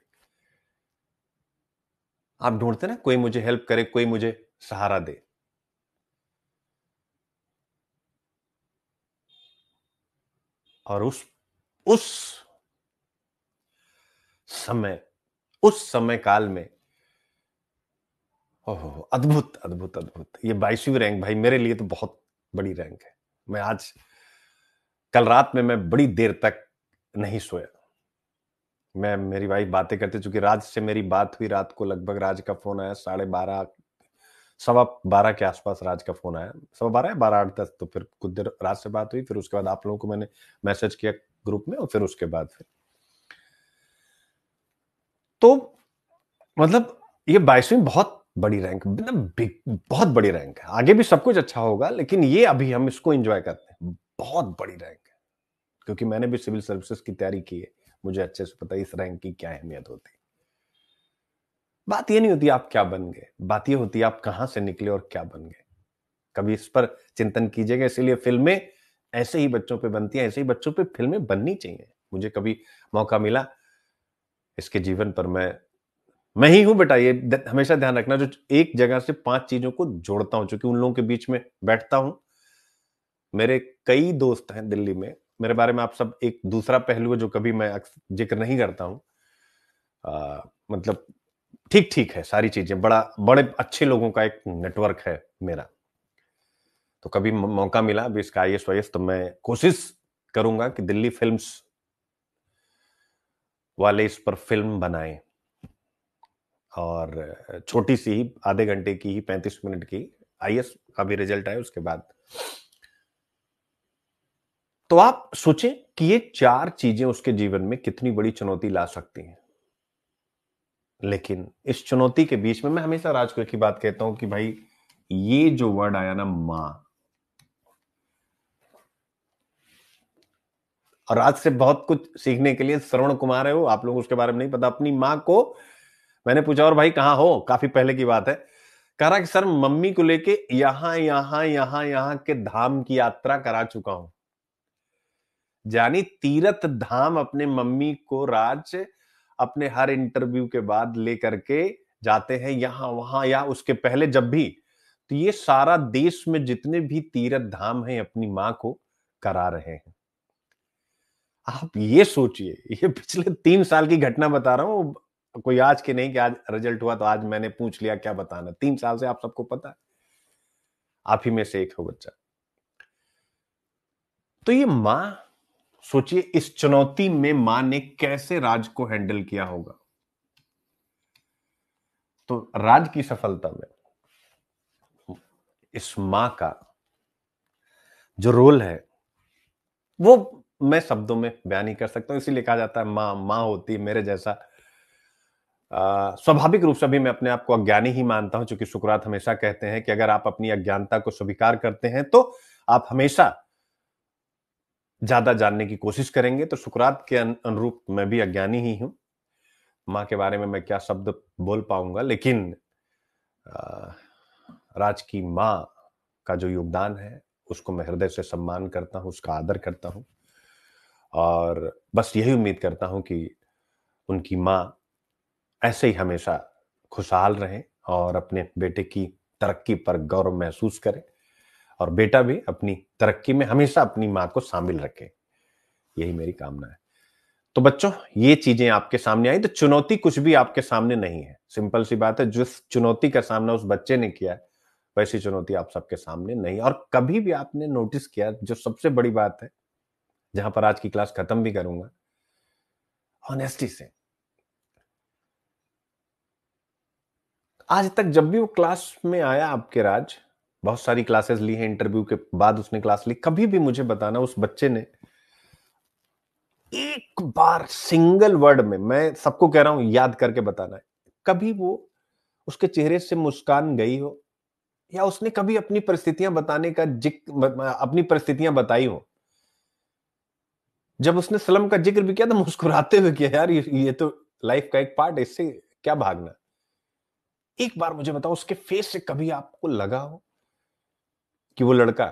आप ढूंढते ना कोई मुझे हेल्प करे, कोई मुझे सहारा दे। और उस समय, उस समय काल में, ओहो, अद्भुत अद्भुत अद्भुत, ये 22वीं रैंक भाई मेरे लिए तो बहुत बड़ी रैंक है। मैं आज, कल रात में मैं बड़ी देर तक नहीं सोया। मैं, मेरी वाइफ बातें करते, चूंकि राज से मेरी बात हुई रात को, लगभग राज का फोन आया 12:30, 12:15 के आसपास राज का फोन आया, 12:15 या 12:08, तो फिर कुछ देर राज से बात हुई, फिर उसके बाद आप लोगों को मैंने मैसेज किया ग्रुप में, और फिर उसके बाद फिर तो मतलब ये 22वीं बहुत बड़ी रैंक, मतलब बहुत बड़ी रैंक है। आगे भी सब कुछ अच्छा होगा, लेकिन ये अभी हम इसको एंजॉय करते हैं। बहुत बड़ी रैंक है, क्योंकि मैंने भी सिविल सर्विसेज की तैयारी की है। मुझे अच्छे से पता है इस रैंक की क्या अहमियत होती है। बात ये नहीं होती आप क्या बन गए, बात ये होती है आप कहां से निकले और क्या बन गए। कभी इस पर चिंतन कीजिएगा। इसीलिए फिल्में ऐसे ही बच्चों पे बनती हैं, ऐसे ही बच्चों पे फिल्में बननी चाहिए। मुझे कभी मौका मिला इसके जीवन पर, मैं ही हूं बेटा, ये हमेशा ध्यान रखना, जो एक जगह से 5 चीजों को जोड़ता हूं, क्योंकि उन लोगों के बीच में बैठता हूं। मेरे कई दोस्त हैं दिल्ली में। मेरे बारे में आप सब, एक दूसरा पहलू है जो कभी मैं जिक्र नहीं करता हूं। मतलब ठीक ठीक है सारी चीजें, बड़े अच्छे लोगों का एक नेटवर्क है मेरा। तो कभी मौका मिला अभी इसका आईएएस वाईएएस, तो मैं कोशिश करूंगा कि दिल्ली फिल्म्स वाले इस पर फिल्म बनाएं। और छोटी सी ही, आधे घंटे की ही, 35 मिनट की, आईएएस का भी रिजल्ट आए उसके बाद। तो आप सोचें कि ये 4 चीजें उसके जीवन में कितनी बड़ी चुनौती ला सकती हैं। लेकिन इस चुनौती के बीच में मैं हमेशा राज को एक ही बात कहता हूं कि भाई, ये जो वर्ड आया ना, मां, और आज से बहुत कुछ सीखने के लिए श्रवण कुमार है वो, आप लोग उसके बारे में नहीं पता। अपनी मां को मैंने पूछा, और भाई कहां हो, काफी पहले की बात है। कह रहा कि सर मम्मी को लेके यहां यहां यहां यहां के धाम की यात्रा करा चुका हूं। जानी तीर्थ धाम अपने मम्मी को राज अपने हर इंटरव्यू के बाद लेकर के जाते हैं, यहां वहां या उसके पहले जब भी। तो ये सारा देश में जितने भी तीर्थ धाम हैं अपनी मां को करा रहे हैं। आप ये सोचिए, ये पिछले 3 साल की घटना बता रहा हूं, कोई आज के नहीं कि आज रिजल्ट हुआ तो आज मैंने पूछ लिया क्या बताना। 3 साल से आप सबको पता है, आप ही में से एक हो बच्चा। तो ये मां, सोचिए इस चुनौती में मां ने कैसे राज को हैंडल किया होगा। तो राज की सफलता में इस मां का जो रोल है, वो मैं शब्दों में बयान नहीं कर सकता हूं। इसीलिए कहा जाता है मां मां होती है। मेरे जैसा स्वाभाविक रूप से भी मैं अपने आप को अज्ञानी ही मानता हूं, क्योंकि सुकरात हमेशा कहते हैं कि अगर आप अपनी अज्ञानता को स्वीकार करते हैं तो आप हमेशा ज्यादा जानने की कोशिश करेंगे। तो सुकरात के अनुरूप मैं भी अज्ञानी ही हूं। मां के बारे में मैं क्या शब्द बोल पाऊंगा, लेकिन राज की मां का जो योगदान है उसको मैं हृदय से सम्मान करता हूं, उसका आदर करता हूं। और बस यही उम्मीद करता हूं कि उनकी मां ऐसे ही हमेशा खुशहाल रहें और अपने बेटे की तरक्की पर गौरव महसूस करें, और बेटा भी अपनी तरक्की में हमेशा अपनी मां को शामिल रखे। यही मेरी कामना है। तो बच्चों, ये चीजें आपके सामने आई, तो चुनौती कुछ भी आपके सामने नहीं है। सिंपल सी बात है, जिस चुनौती का सामना उस बच्चे ने किया है, वैसी चुनौती आप सबके सामने नहीं। और कभी भी आपने नोटिस किया, जो सबसे बड़ी बात है, जहां पर आज की क्लास खत्म भी करूंगा, ऑनेस्टी से, आज तक जब भी वो क्लास में आया आपके राज, बहुत सारी क्लासेस ली हैं, इंटरव्यू के बाद उसने क्लास ली, कभी भी मुझे बताना उस बच्चे ने एक बार सिंगल वर्ड में, मैं सबको कह रहा हूं याद करके बताना है, कभी वो उसके चेहरे से मुस्कान गई हो, या उसने कभी अपनी परिस्थितियां बताने का अपनी परिस्थितियां बताई हो। जब उसने सलम का जिक्र भी किया तो मुस्कुराते हुए किया, यार ये तो लाइफ का एक पार्ट है, इससे क्या भागना। एक बार मुझे बताओ, उसके फेस से कभी आपको लगा हो कि वो लड़का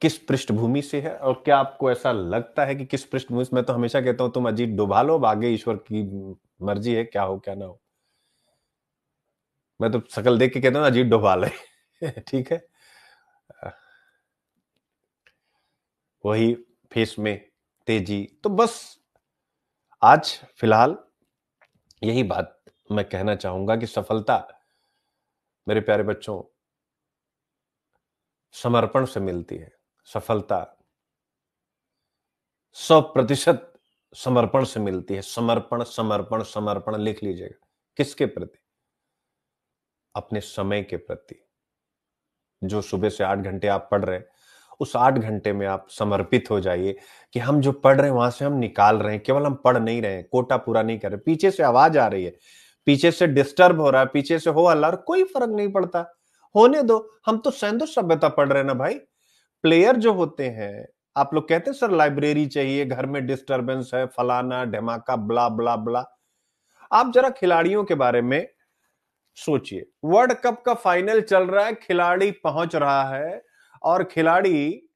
किस पृष्ठभूमि से है, और क्या आपको ऐसा लगता है कि किस पृष्ठभूमि से। मैं तो हमेशा कहता हूं तुम अजीत डुबा लो, अब आगे ईश्वर की मर्जी है, क्या हो क्या ना हो। मैं तो शकल देख के कहता हूं अजीत डुबा ले ठीक है। वही फेस में तेजी। तो बस आज फिलहाल यही बात मैं कहना चाहूंगा कि सफलता, मेरे प्यारे बच्चों, समर्पण से मिलती है। सफलता 100% समर्पण से मिलती है। समर्पण समर्पण समर्पण लिख लीजिएगा। किसके प्रति? अपने समय के प्रति। जो सुबह से 8 घंटे आप पढ़ रहे हैं, उस 8 घंटे में आप समर्पित हो जाइए कि हम जो पढ़ रहे हैं वहां से हम निकाल रहे हैं, केवल हम पढ़ नहीं रहे हैं, कोटा पूरा नहीं कर रहे, पीछे से आवाज आ रही है, पीछे से डिस्टर्ब हो रहा है, पीछे से हो हल्ला, कोई फर्क नहीं पड़ता, होने दो। हम तो सैंधव सभ्यता पढ़ रहे हैं ना भाई। प्लेयर जो होते हैं, आप लोग कहते हैं सर लाइब्रेरी चाहिए, घर में डिस्टरबेंस है, फलाना ढमाका, ब्ला ब्ला ब्ला। आप जरा खिलाड़ियों के बारे में सोचिए। वर्ल्ड कप का फाइनल चल रहा है, खिलाड़ी पहुंच रहा है और खिलाड़ी,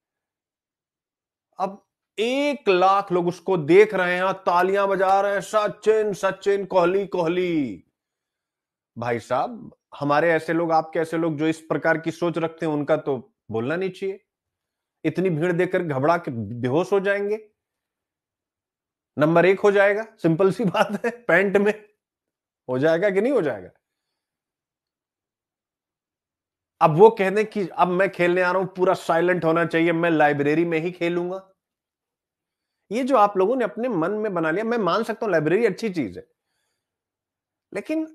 अब 1 लाख लोग उसको देख रहे हैं, तालियां बजा रहे हैं, सचिन सचिन, कोहली कोहली। भाई साहब, हमारे ऐसे लोग, आपके ऐसे लोग जो इस प्रकार की सोच रखते हैं, उनका तो बोलना नहीं चाहिए। इतनी भीड़ देखकर घबरा के बेहोश हो जाएंगे, नंबर 1 हो जाएगा, सिंपल सी बात है। पैंट में हो जाएगा कि नहीं हो जाएगा? अब वो कहने कि अब मैं खेलने आ रहा हूं, पूरा साइलेंट होना चाहिए, मैं लाइब्रेरी में ही खेलूंगा। ये जो आप लोगों ने अपने मन में बना लिया, मैं मान सकता हूं लाइब्रेरी अच्छी चीज है, लेकिन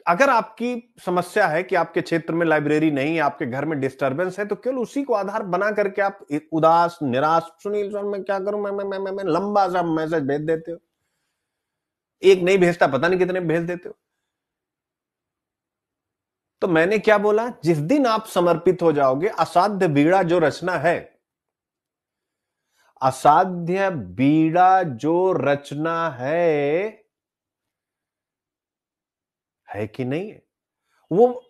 अगर आपकी समस्या है कि आपके क्षेत्र में लाइब्रेरी नहीं है, आपके घर में डिस्टरबेंस है, तो केवल उसी को आधार बना करके आप उदास निराश, सुनील सर मैं क्या करूं, मैं लंबा सा मैसेज भेज देते हो। एक नहीं भेजता, पता नहीं कितने भेज देते हो। तो मैंने क्या बोला, जिस दिन आप समर्पित हो जाओगे, असाध्य बीड़ा जो रचना है, असाध्य बीड़ा जो रचना है कि नहीं है? वो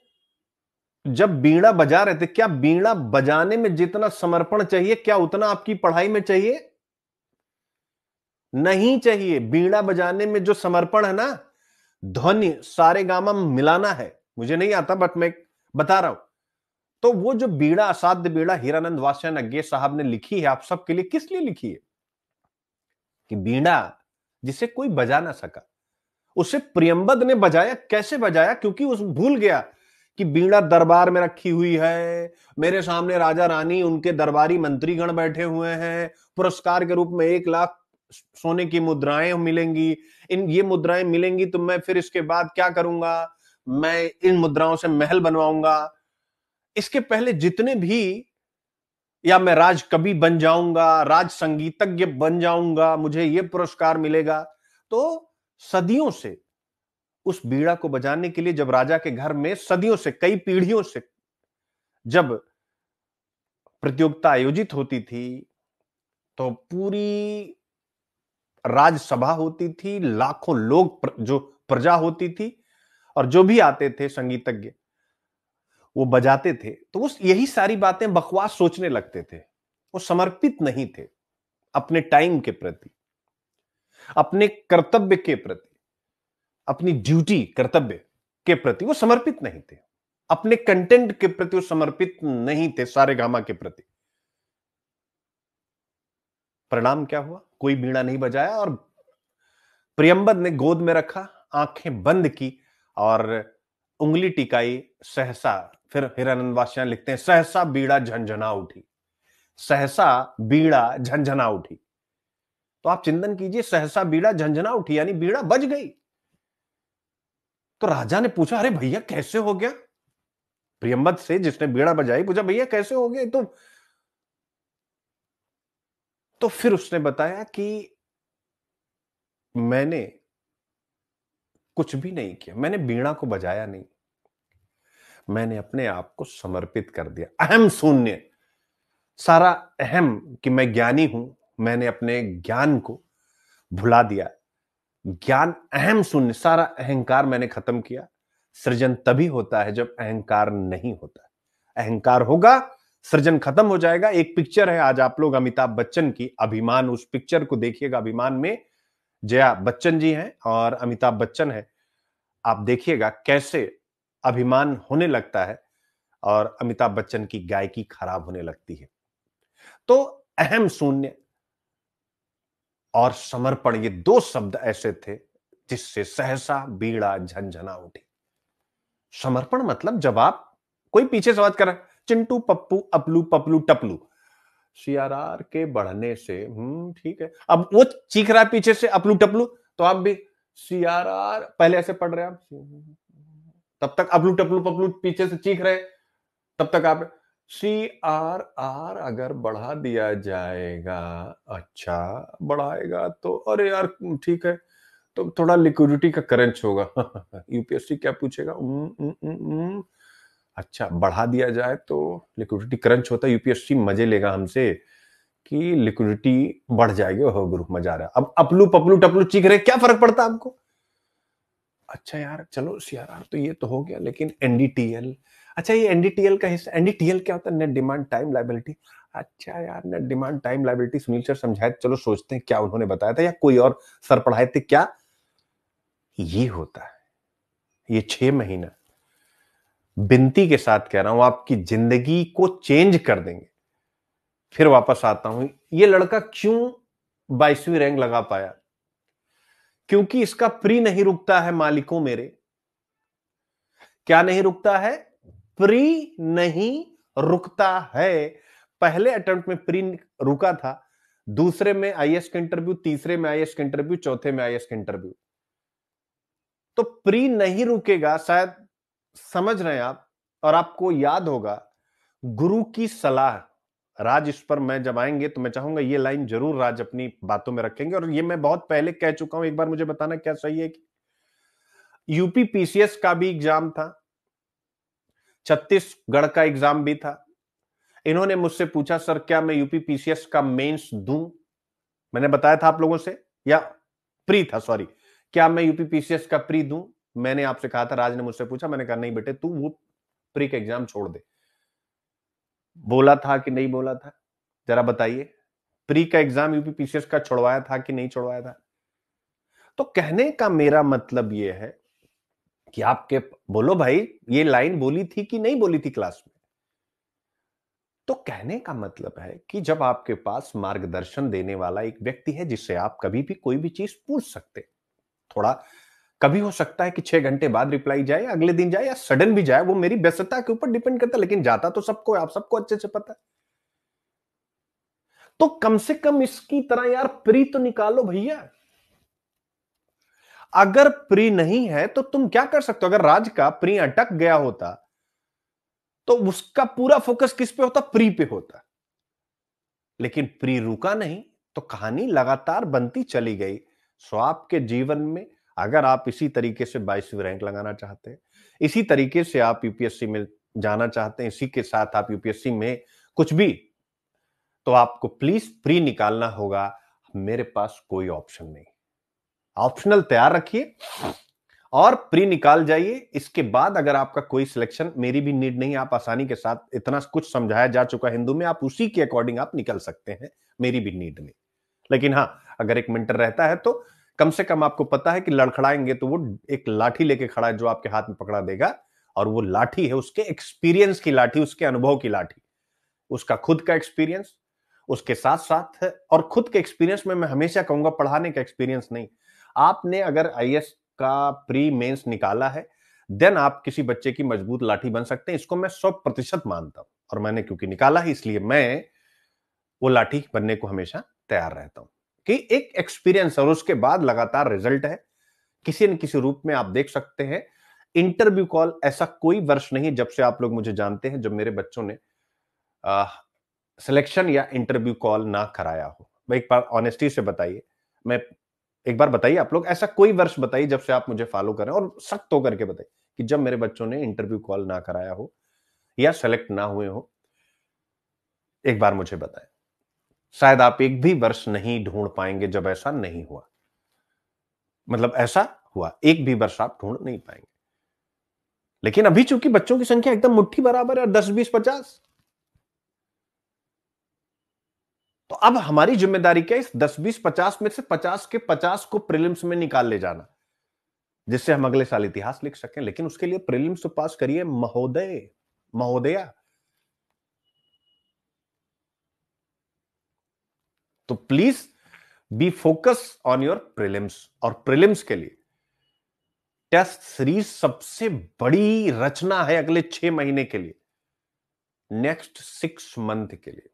जब बीड़ा बजा रहे थे, क्या बीड़ा बजाने में जितना समर्पण चाहिए, क्या उतना आपकी पढ़ाई में चाहिए? नहीं चाहिए। बीड़ा बजाने में जो समर्पण है ना, ध्वनि सारे गामा मिलाना है, मुझे नहीं आता बट मैं बता रहा हूं। तो वो जो बीड़ा, असाध्य बीड़ा हीरानंद वात्स्यायन साहब ने लिखी है, आप सबके लिए किस लिए लिखी है? कि बीड़ा जिसे कोई बजा ना सका, उसे प्रियंबद ने बजाया। कैसे बजाया? क्योंकि उस भूल गया कि बीड़ा दरबार में रखी हुई है, मेरे सामने राजा रानी, उनके दरबारी मंत्रीगण बैठे हुए हैं, पुरस्कार के रूप में 1 लाख सोने की मुद्राएं मिलेंगी, इन ये मुद्राएं मिलेंगी तो मैं फिर इसके बाद क्या करूंगा, मैं इन मुद्राओं से महल बनवाऊंगा, इसके पहले जितने भी, या मैं राज कवि बन जाऊंगा, राज संगीतज्ञ बन जाऊंगा, मुझे यह पुरस्कार मिलेगा। तो सदियों से उस बीड़ा को बजाने के लिए, जब राजा के घर में सदियों से, कई पीढ़ियों से जब प्रतियोगिता आयोजित होती थी, तो पूरी राजसभा होती थी, लाखों लोग जो प्रजा होती थी, और जो भी आते थे संगीतज्ञ, वो बजाते थे, तो उस यही सारी बातें बकवास सोचने लगते थे। वो समर्पित नहीं थे अपने टाइम के प्रति, अपने कर्तव्य के प्रति, अपनी ड्यूटी, कर्तव्य के प्रति वो समर्पित नहीं थे, अपने कंटेंट के प्रति वो समर्पित नहीं थे, सारे गामा के प्रति। परिणाम क्या हुआ? कोई बीड़ा नहीं बजाया, और प्रियंबद ने गोद में रखा, आंखें बंद की और उंगली टिकाई, सहसा। फिर हीरानंद वात्स्यायन लिखते हैं, सहसा बीड़ा झंझना उठी, सहसा बीड़ा झंझना उठी। तो आप चिंतन कीजिए, सहसा बीड़ा झंझना उठी, यानी बीड़ा बज गई। तो राजा ने पूछा, अरे भैया कैसे हो गया? प्रियंबद से, जिसने बीड़ा बजाई, पूछा भैया कैसे हो गया? तो फिर उसने बताया कि मैंने कुछ भी नहीं किया, मैंने बीड़ा को बजाया नहीं, मैंने अपने आप को समर्पित कर दिया। अहम शून्य, सारा अहम कि मैं ज्ञानी हूं, मैंने अपने ज्ञान को भुला दिया। ज्ञान अहम शून्य, सारा अहंकार मैंने खत्म किया। सृजन तभी होता है जब अहंकार नहीं होता। अहंकार होगा, सृजन खत्म हो जाएगा। एक पिक्चर है आज आप लोग अमिताभ बच्चन की, अभिमान, उस पिक्चर को देखिएगा। अभिमान में जया बच्चन जी हैं और अमिताभ बच्चन है। आप देखिएगा कैसे अभिमान होने लगता है और अमिताभ बच्चन की गायकी खराब होने लगती है। तो अहम शून्य और समर्पण, ये 2 शब्द ऐसे थे जिससे सहसा बीड़ा झंझना उठी। समर्पण मतलब, जब आप, कोई पीछे से आवाज कर रहा है, चिंटू पप्पू अपलू पपलू टपलू, सीआरआर के बढ़ने से, ठीक है, अब वो चीख रहा है पीछे से अपलू टपलू, तो आप भी सीआरआर पहले ऐसे पढ़ रहे हैं आप, तब तक अपलू टपलू पपलू पीछे से चीख रहे, तब तक आप CRR अगर बढ़ा दिया जाएगा, अच्छा बढ़ाएगा तो अरे यार ठीक है, तो थोड़ा लिक्विडिटी का करंच होगा। यूपीएससी क्या पूछेगा? अच्छा बढ़ा दिया जाए तो लिक्विडिटी क्रंच होता है, यूपीएससी मजे लेगा हमसे कि लिक्विडिटी बढ़ जाएगी। हो गुरु मजा आ रहा है, अब अपलू पपलू टपलू चीख रहे, क्या फर्क पड़ता है हमको? अच्छा यार चलो सीआरआर तो ये तो हो गया, लेकिन एनडीटीएल, अच्छा ये एनडीटीएल का हिस्सा, एनडीटीएल क्या होता है? Net demand time liability. अच्छा यार net demand time liability Sunil sir समझाए, चलो सोचते हैं क्या उन्होंने बताया था या कोई और सर पढ़ाए थे क्या। ये होता है, ये 6 महीना विनती के साथ कह रहा हूं, आपकी जिंदगी को चेंज कर देंगे। फिर वापस आता हूं, ये लड़का क्यों 22वीं रैंक लगा पाया? क्योंकि इसका प्री नहीं रुकता है मालिकों मेरे। क्या नहीं रुकता है? प्री नहीं रुकता है। पहले अटेम्प्ट में प्री रुका था, दूसरे में आईएएस का इंटरव्यू, तीसरे में आईएएस का इंटरव्यू, चौथे में आईएएस का इंटरव्यू। तो प्री नहीं रुकेगा, शायद समझ रहे हैं आप। और आपको याद होगा गुरु की सलाह, राज इस पर मैं जब आएंगे तो मैं चाहूंगा ये लाइन जरूर राज अपनी बातों में रखेंगे, और ये मैं बहुत पहले कह चुका हूं, एक बार मुझे बताना क्या सही है कि यूपी पीसीएस का भी एग्जाम था, छत्तीसगढ़ का एग्जाम भी था। इन्होंने मुझसे पूछा सर क्या मैं यूपी पीसीएस का मेंस दूं? मैंने बताया था आप लोगों से, या प्री था सॉरी, क्या मैं यूपी पीसीएस का प्री दूं? मैंने आपसे कहा था, राज ने मुझसे पूछा, मैंने कहा नहीं बेटे तू वो प्री का एग्जाम छोड़ दे। बोला था कि नहीं बोला था? जरा बताइए, प्री का एग्जाम यूपी पीसीएस का छुड़वाया था कि नहीं छुड़वाया था? तो कहने का मेरा मतलब यह है कि आपके, बोलो भाई ये लाइन बोली थी कि नहीं बोली थी क्लास में? तो कहने का मतलब है कि जब आपके पास मार्गदर्शन देने वाला एक व्यक्ति है जिससे आप कभी भी कोई भी चीज पूछ सकते, थोड़ा कभी हो सकता है कि 6 घंटे बाद रिप्लाई जाए, अगले दिन जाए, या सडन भी जाए, वो मेरी व्यस्तता के ऊपर डिपेंड करता है, लेकिन जाता तो सबको, आप सबको अच्छे से पता है। तो कम से कम इसकी तरह यार प्री तो निकालो भैया। अगर प्री नहीं है तो तुम क्या कर सकते हो? अगर राज का प्री अटक गया होता तो उसका पूरा फोकस किस पे होता? प्री पे होता। लेकिन प्री रुका नहीं, तो कहानी लगातार बनती चली गई। सो आपके जीवन में अगर आप इसी तरीके से 22वीं रैंक लगाना चाहते हैं, इसी तरीके से आप यूपीएससी में जाना चाहते हैं, इसी के साथ आप यूपीएससी में कुछ भी, तो आपको प्लीज प्री निकालना होगा। मेरे पास कोई ऑप्शन नहीं, ऑप्शनल तैयार रखिए और प्री निकाल जाइए। इसके बाद अगर आपका कोई सिलेक्शन, मेरी भी नीड नहीं, आप आसानी के साथ, इतना कुछ समझाया जा चुका हिंदू में, आप उसी के अकॉर्डिंग आप निकल सकते हैं, मेरी भी नीड नहीं। लेकिन हां, अगर एक मेंटर रहता है तो कम से कम आपको पता है कि लड़खड़ाएंगे तो वो एक लाठी लेके खड़ा है जो आपके हाथ में पकड़ा देगा, और वो लाठी है उसके एक्सपीरियंस की लाठी, उसके अनुभव की लाठी, उसका खुद का एक्सपीरियंस उसके साथ साथ है। और खुद के एक्सपीरियंस में मैं हमेशा कहूंगा पढ़ाने का एक्सपीरियंस नहीं। आपने अगर आईएएस का प्री मेंस निकाला है, देन आप किसी बच्चे की मजबूत लाठी बन सकते हैं, इसको मैं 100% मानता हूं। और मैंने क्योंकि निकाला है इसलिए मैं वो लाठी बनने को हमेशा तैयार रहता हूं कि एक एक्सपीरियंस, और उसके बाद लगातार रिजल्ट है, किसी न किसी रूप में आप देख सकते हैं। इंटरव्यू कॉल, ऐसा कोई वर्ष नहीं जब से आप लोग मुझे जानते हैं जब मेरे बच्चों ने सिलेक्शन या इंटरव्यू कॉल ना कराया हो। मैं एक बार ऑनेस्टी से बताइए, मैं एक बार बताइए, आप लोग ऐसा कोई वर्ष बताइए जब से आप मुझे फॉलो कर रहे हैं, और सख्त होकर के बताइए कि जब मेरे बच्चों ने इंटरव्यू कॉल ना कराया हो या सेलेक्ट ना हुए हो। एक बार मुझे बताएं। शायद आप एक भी वर्ष नहीं ढूंढ पाएंगे जब ऐसा नहीं हुआ, मतलब ऐसा हुआ एक भी वर्ष आप ढूंढ नहीं पाएंगे। लेकिन अभी चूंकि बच्चों की संख्या एकदम मुट्ठी बराबर है, 10 20 50, तो अब हमारी जिम्मेदारी क्या है? इस 10 20 50 में से 50 के 50 को प्रीलिम्स में निकाल ले जाना, जिससे हम अगले साल इतिहास लिख सकें। लेकिन उसके लिए प्रीलिम्स तो पास करिए महोदय, महोदया। तो please be focus on your prelims. और प्रीलिम्स के लिए टेस्ट सीरीज सबसे बड़ी रचना है अगले 6 महीने के लिए, नेक्स्ट 6 मंथ के लिए।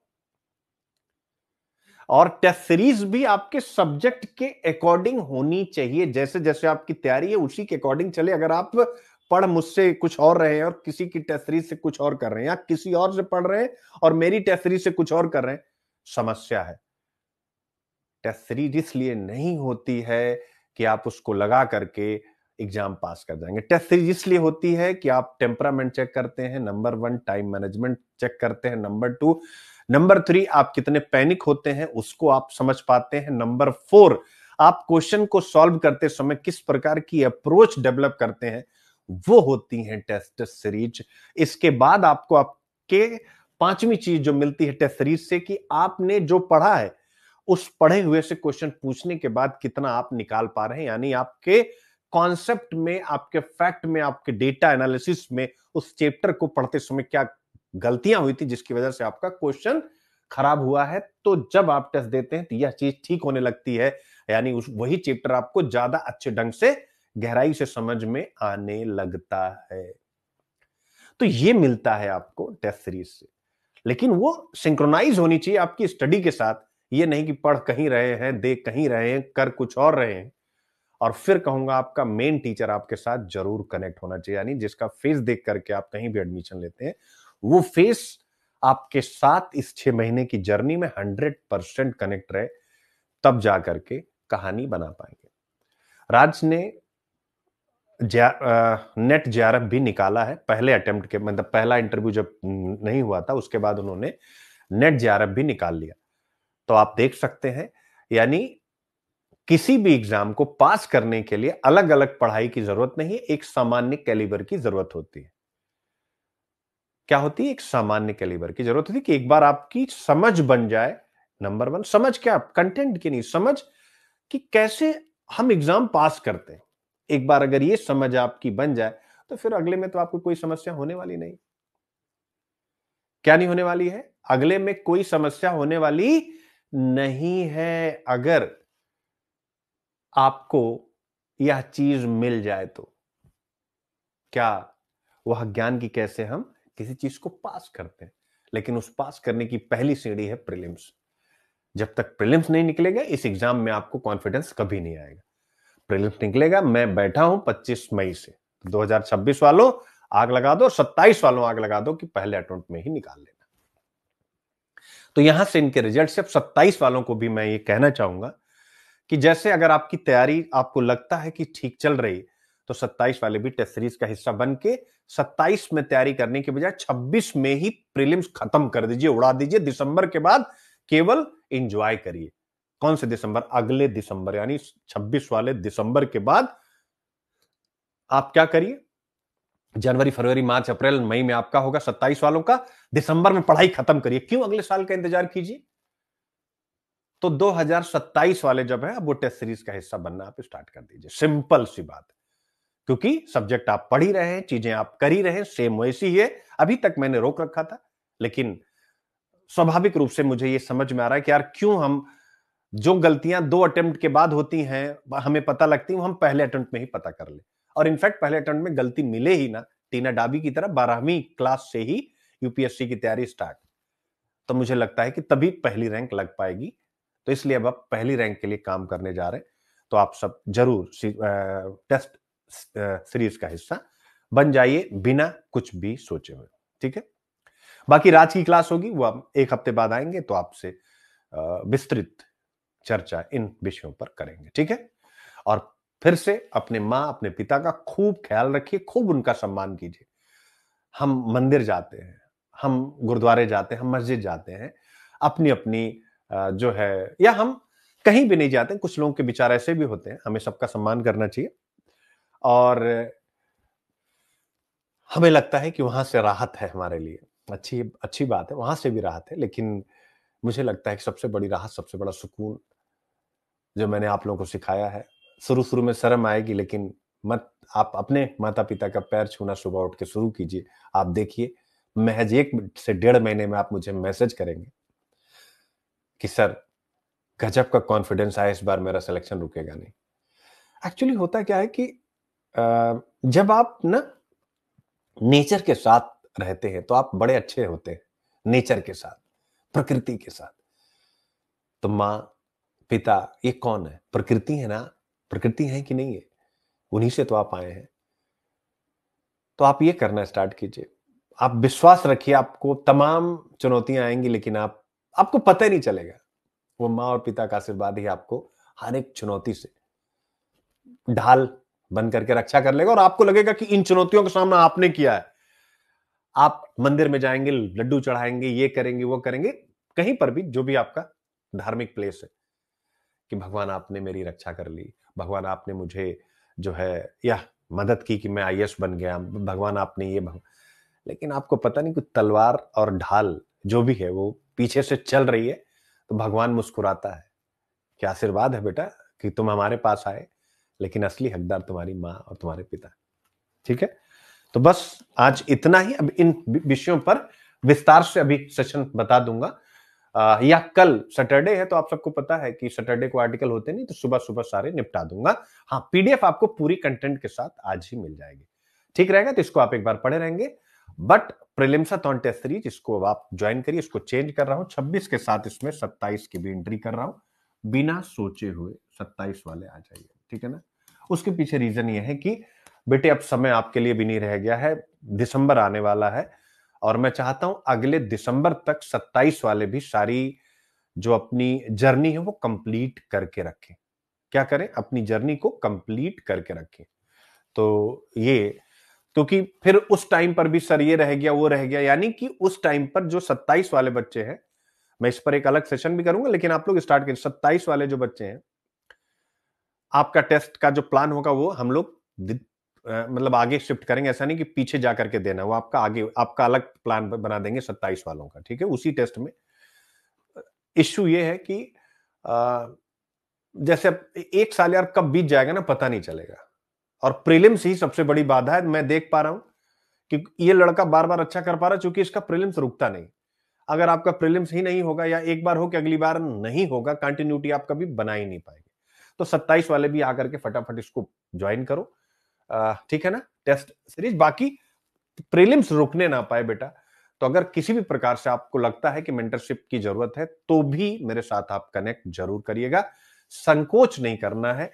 और टेस्ट सीरीज भी आपके सब्जेक्ट के अकॉर्डिंग होनी चाहिए, जैसे जैसे आपकी तैयारी है उसी के अकॉर्डिंग चले। अगर आप पढ़ मुझसे कुछ और रहे हैं और किसी की टेस्ट सीरीज से कुछ और कर रहे हैं, या किसी और से पढ़ रहे हैं और मेरी टेस्ट सीरीज से कुछ और कर रहे हैं, समस्या है। टेस्ट सीरीज इसलिए नहीं होती है कि आप उसको लगा करके एग्जाम पास कर जाएंगे। टेस्ट सीरीज इसलिए होती है कि आप टेम्परामेंट चेक करते हैं, नंबर 1 टाइम मैनेजमेंट चेक करते हैं, नंबर 2, नंबर 3 आप कितने पैनिक होते हैं उसको आप समझ पाते हैं, नंबर 4 आप क्वेश्चन को सॉल्व करते समय किस प्रकार की अप्रोच डेवलप करते हैं, वो होती है टेस्ट सीरीज। इसके बाद आपको आपके पांचवी चीज जो मिलती है टेस्ट सीरीज से, कि आपने जो पढ़ा है उस पढ़े हुए से क्वेश्चन पूछने के बाद कितना आप निकाल पा रहे हैं, यानी आपके कॉन्सेप्ट में, आपके फैक्ट में, आपके डेटा एनालिसिस में उस चैप्टर को पढ़ते समय क्या गलतियां हुई थी जिसकी वजह से आपका क्वेश्चन खराब हुआ है। तो जब आप टेस्ट देते हैं तो यह चीज ठीक होने लगती है, यानी वही चैप्टर आपको ज्यादा अच्छे ढंग से गहराई से समझ में आने लगता है। तो ये मिलता है आपको टेस्ट सीरीज से, लेकिन वो सिंक्रोनाइज होनी चाहिए आपकी स्टडी के साथ। ये नहीं कि पढ़ कहीं रहे हैं, देख कहीं रहे हैं, कर कुछ और रहे हैं। और फिर कहूंगा आपका मेन टीचर आपके साथ जरूर कनेक्ट होना चाहिए, यानी जिसका फेस देख करके आप कहीं भी एडमिशन लेते हैं, वो फेस आपके साथ इस 6 महीने की जर्नी में 100% कनेक्ट रहे, तब जा करके कहानी बना पाएंगे। राज ने नेट जेआरएफ भी निकाला है पहले अटेम्प्ट के, मतलब पहला इंटरव्यू जब नहीं हुआ था उसके बाद उन्होंने नेट जेआरएफ भी निकाल लिया। तो आप देख सकते हैं, यानी किसी भी एग्जाम को पास करने के लिए अलग अलग पढ़ाई की जरूरत नहीं है, एक सामान्य कैलिबर की जरूरत होती है। क्या होती है? एक सामान्य कैलिबर की जरूरत होती है कि एक बार आपकी समझ बन जाए। नंबर 1 समझ, क्या कंटेंट की नहीं, समझ कि कैसे हम एग्जाम पास करते हैं। एक बार अगर ये समझ आपकी बन जाए तो फिर अगले में तो आपको कोई समस्या होने वाली नहीं। क्या नहीं होने वाली है? अगले में कोई समस्या होने वाली नहीं है, अगर आपको यह चीज मिल जाए तो। क्या? वह ज्ञान की कैसे हम किसी चीज को पास करते हैं। लेकिन उस पास करने की पहली सीढ़ी है प्रीलिम्स। जब तक प्रीलिम्स नहीं निकलेगा इस एग्जाम में आपको कॉन्फिडेंस कभी नहीं आएगा। प्रीलिम्स निकलेगा, मैं बैठा हूं 25 मई से, 2026 वालों आग लगा दो, 27 वालों आग लगा दो कि पहले अटेम्प्ट में ही निकाल लेना। तो यहां से इनके रिजल्ट से अब 27 वालों को भी मैं ये कहना चाहूंगा कि जैसे अगर आपकी तैयारी आपको लगता है कि ठीक चल रही, तो 27 वाले भी टेस्ट सीरीज का हिस्सा बन के 27 में तैयारी करने के बजाय 26 में ही प्रीलिम्स खत्म कर दीजिए, उड़ा दीजिए। दिसंबर के बाद केवल एंजॉय करिए। कौन से दिसंबर? अगले दिसंबर, यानी 26 वाले दिसंबर के बाद आप क्या करिए? जनवरी, फरवरी, मार्च, अप्रैल, मई में आपका होगा 27 वालों का। दिसंबर में पढ़ाई खत्म करिए। क्यों अगले साल का इंतजार कीजिए? तो 2027 वाले जब है, अब वो टेस्ट सीरीज का हिस्सा बनना आप स्टार्ट कर दीजिए। सिंपल सी बात। क्योंकि सब्जेक्ट आप पढ़ ही रहे हैं, चीजें आप कर ही रहे हैं, सेम वैसी ही है। अभी तक मैंने रोक रखा था, लेकिन स्वाभाविक रूप से मुझे ये समझ में आ रहा है कि यार क्यों हम जो गलतियां 2 अटेम्प्ट के बाद होती हैं, हमें पता लगती हैं, हम पहले अटेम्प्ट में ही पता कर ले। और इनफैक्ट पहले अटेम्प्ट में गलती मिले ही ना, टीना डाबी की तरह 12वीं क्लास से ही यूपीएससी की तैयारी स्टार्ट। तो मुझे लगता है कि तभी पहली रैंक लग पाएगी। तो इसलिए अब आप पहली रैंक के लिए काम करने जा रहे हैं। तो आप सब जरूर टेस्ट सीरीज का हिस्सा बन जाइए, बिना कुछ भी सोचे हुए। ठीक है? बाकी राज की क्लास होगी, वो हम 1 हफ्ते बाद आएंगे, तो आपसे विस्तृत चर्चा इन विषयों पर करेंगे। ठीक है? और फिर से अपने मां, अपने पिता का खूब ख्याल रखिए, खूब उनका सम्मान कीजिए। हम मंदिर जाते हैं, हम गुरुद्वारे जाते हैं, हम मस्जिद जाते हैं, अपनी अपनी जो है, या हम कहीं भी नहीं जाते। कुछ लोगों के विचार ऐसे भी होते हैं, हमें सबका सम्मान करना चाहिए। और हमें लगता है कि वहां से राहत है हमारे लिए। अच्छी अच्छी बात है, वहां से भी राहत है, लेकिन मुझे लगता है कि सबसे बड़ी राहत, सबसे बड़ा सुकून जो मैंने आप लोगों को सिखाया है, शुरू शुरू में शर्म आएगी, लेकिन मत, आप अपने माता पिता का पैर छूना सुबह उठ के शुरू कीजिए। आप देखिए, महज 1 से 1.5 महीने में आप मुझे मैसेज करेंगे कि सर गजब का कॉन्फिडेंस आया, इस बार मेरा सिलेक्शन रुकेगा नहीं। एक्चुअली होता क्या है कि जब आप ना नेचर के साथ रहते हैं तो आप बड़े अच्छे होते हैं। नेचर के साथ, प्रकृति के साथ। तो माँ, पिता, ये कौन है? प्रकृति है ना। प्रकृति है कि नहीं है? उन्हीं से तो आप आए हैं। तो आप ये करना स्टार्ट कीजिए। आप विश्वास रखिए, आपको तमाम चुनौतियां आएंगी, लेकिन आपको पता ही नहीं चलेगा। वो माँ और पिता का आशीर्वाद ही आपको हर एक चुनौती से ढाल बन करके रक्षा कर लेगा, और आपको लगेगा कि इन चुनौतियों का सामना आपने किया है। आप मंदिर में जाएंगे, लड्डू चढ़ाएंगे, ये करेंगे, वो करेंगे, कहीं पर भी जो भी आपका धार्मिक प्लेस है, कि भगवान आपने मेरी रक्षा कर ली, भगवान आपने मुझे जो है या मदद की कि मैं आईएएस बन गया, भगवान आपने ये लेकिन आपको पता नहीं कि तलवार और ढाल जो भी है वो पीछे से चल रही है। तो भगवान मुस्कुराता है कि आशीर्वाद है बेटा कि तुम हमारे पास आए, लेकिन असली हकदार तुम्हारी माँ और तुम्हारे पिता। ठीक है, तो बस आज इतना ही। अब इन विषयों पर विस्तार से अभी सेशन बता दूंगा, या कल सैटरडे है तो आप सबको पता है कि सैटरडे को आर्टिकल होते नहीं, तो सुबह सुबह सारे निपटा दूंगा। हाँ, पीडीएफ आपको पूरी कंटेंट के साथ आज ही मिल जाएगी। ठीक रहेगा, तो इसको आप एक बार पढ़े रहेंगे। बट प्रीलिम्साथॉन टेस्ट सीरीज, इसको अब आप ज्वाइन करिए। इसको चेंज कर रहा हूं 26 के साथ, इसमें 27 की भी एंट्री कर रहा हूं। बिना सोचे हुए 27 वाले आ जाइए, ठीक है ना। उसके पीछे रीजन ये है कि बेटे अब समय आपके लिए भी नहीं रह गया है, दिसंबर आने वाला है, और मैं चाहता हूं अगले दिसंबर तक 27 वाले भी सारी जो अपनी जर्नी है वो कंप्लीट करके रखें। क्या करें, अपनी जर्नी को कंप्लीट करके रखें। तो ये, क्योंकि फिर उस टाइम पर भी सर ये रह गया, वो रह गया, यानी कि उस टाइम पर जो 27 वाले बच्चे हैं, मैं इस पर एक अलग सेशन भी करूंगा, लेकिन आप लोग स्टार्ट करिए। 27 वाले जो बच्चे हैं, आपका टेस्ट का जो प्लान होगा वो हम लोग मतलब आगे शिफ्ट करेंगे। ऐसा नहीं कि पीछे जाकर के देना, वो आपका आगे आपका अलग प्लान बना देंगे 27 वालों का। ठीक है, उसी टेस्ट में इश्यू ये है कि जैसे एक साल यार कब बीत जाएगा ना, पता नहीं चलेगा। और प्रीलिम्स ही सबसे बड़ी बाधा है। मैं देख पा रहा हूं कि ये लड़का बार बार अच्छा कर पा रहा है, क्योंकि इसका प्रीलिम्स रुकता नहीं। अगर आपका प्रीलिम्स ही नहीं होगा, या एक बार हो कि अगली बार नहीं होगा, कंटिन्यूटी आप कभी बना ही नहीं पाएंगे। तो 27 वाले भी आकर के फटाफट इसको ज्वाइन करो। ठीक है ना, टेस्ट सीरीज। बाकी प्रीलिम्स रुकने ना पाए बेटा, तो अगर किसी भी प्रकार से आपको लगता है कि मेंटरशिप की जरूरत है, तो भी मेरे साथ आप कनेक्ट जरूर करिएगा, संकोच नहीं करना है।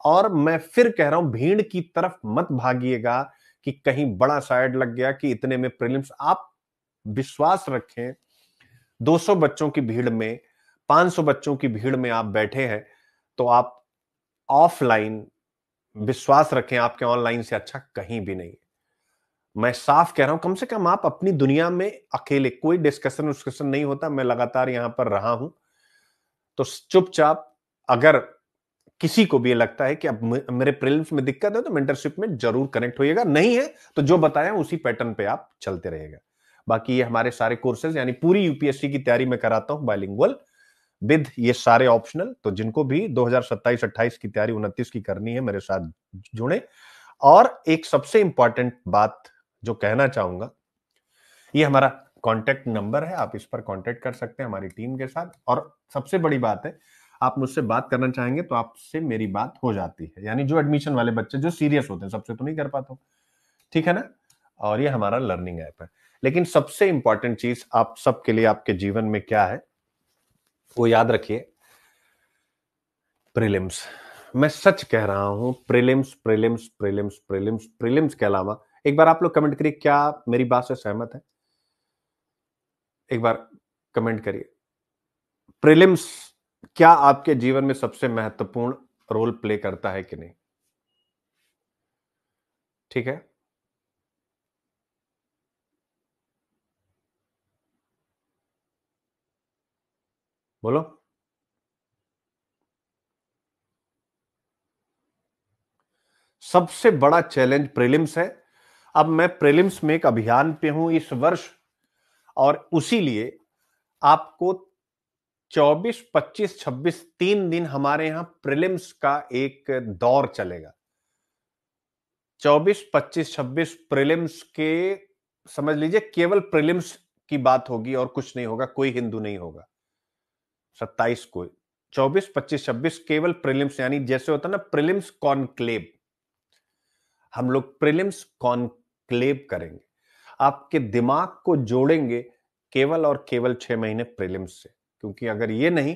और मैं फिर कह रहा हूं, भीड़ की तरफ मत भागिएगा कि कहीं बड़ा साइड लग गया कि इतने में प्रीलिम्स। आप विश्वास रखें, 200 बच्चों की भीड़ में, 500 बच्चों की भीड़ में आप बैठे हैं, तो आप ऑफलाइन विश्वास रखें, आपके ऑनलाइन से अच्छा कहीं भी नहीं। मैं साफ कह रहा हूं, कम से कम आप अपनी दुनिया में अकेले, कोई डिस्कशन नहीं होता। मैं लगातार यहां पर रहा हूं, तो चुपचाप, अगर किसी को भी लगता है कि अब मेरे प्रीलिम्स में दिक्कत है, तो मेंटरशिप में जरूर कनेक्ट होइएगा। नहीं है तो जो बताया उसी पैटर्न पे आप चलते रहिएगा। बाकी ये हमारे सारे कोर्सेज, यानी पूरी यूपीएससी की तैयारी मैं कराता हूं बाइलिंगुअल विद ये सारे ऑप्शनल। तो जिनको भी 2027-28 की तैयारी 29 की करनी है, मेरे साथ जुड़े। और एक सबसे इंपॉर्टेंट बात जो कहना चाहूंगा, ये हमारा कॉन्टेक्ट नंबर है, आप इस पर कॉन्टेक्ट कर सकते हैं हमारी टीम के साथ। और सबसे बड़ी बात है, आप मुझसे बात करना चाहेंगे तो आपसे मेरी बात हो जाती है। यानी जो एडमिशन वाले बच्चे जो सीरियस होते हैं, सबसे तो नहीं कर पाता हूं, ठीक है ना। और ये हमारा लर्निंग ऐप है। लेकिन सबसे इंपॉर्टेंट चीज आप सबके लिए, आपके जीवन में क्या है, वो याद रखिए, प्रीलिम्स। मैं सच कह रहा हूं, prelims prelims prelims prelims prelims के अलावा, एक बार आप लोग कमेंट करिए, क्या आप मेरी बात से सहमत है? एक बार कमेंट करिए, प्रीलिम्स क्या आपके जीवन में सबसे महत्वपूर्ण रोल प्ले करता है कि नहीं? ठीक है, बोलो। सबसे बड़ा चैलेंज प्रीलिम्स है। अब मैं प्रीलिम्स में एक अभियान पे हूं इस वर्ष, और उसी लिए आपको 24, 25, 26 3 दिन हमारे यहां प्रीलिम्स का एक दौर चलेगा। 24, 25, 26 प्रीलिम्स के, समझ लीजिए केवल प्रीलिम्स की बात होगी और कुछ नहीं होगा, कोई हिंदू नहीं होगा। 27 को 24, 25, 26 केवल प्रीलिम्स, यानी जैसे होता है ना प्रीलिम्स कॉन्क्लेव, हम लोग प्रीलिम्स कॉन्क्लेव करेंगे। आपके दिमाग को जोड़ेंगे केवल और केवल 6 महीने प्रीलिम्स से। क्योंकि अगर ये नहीं,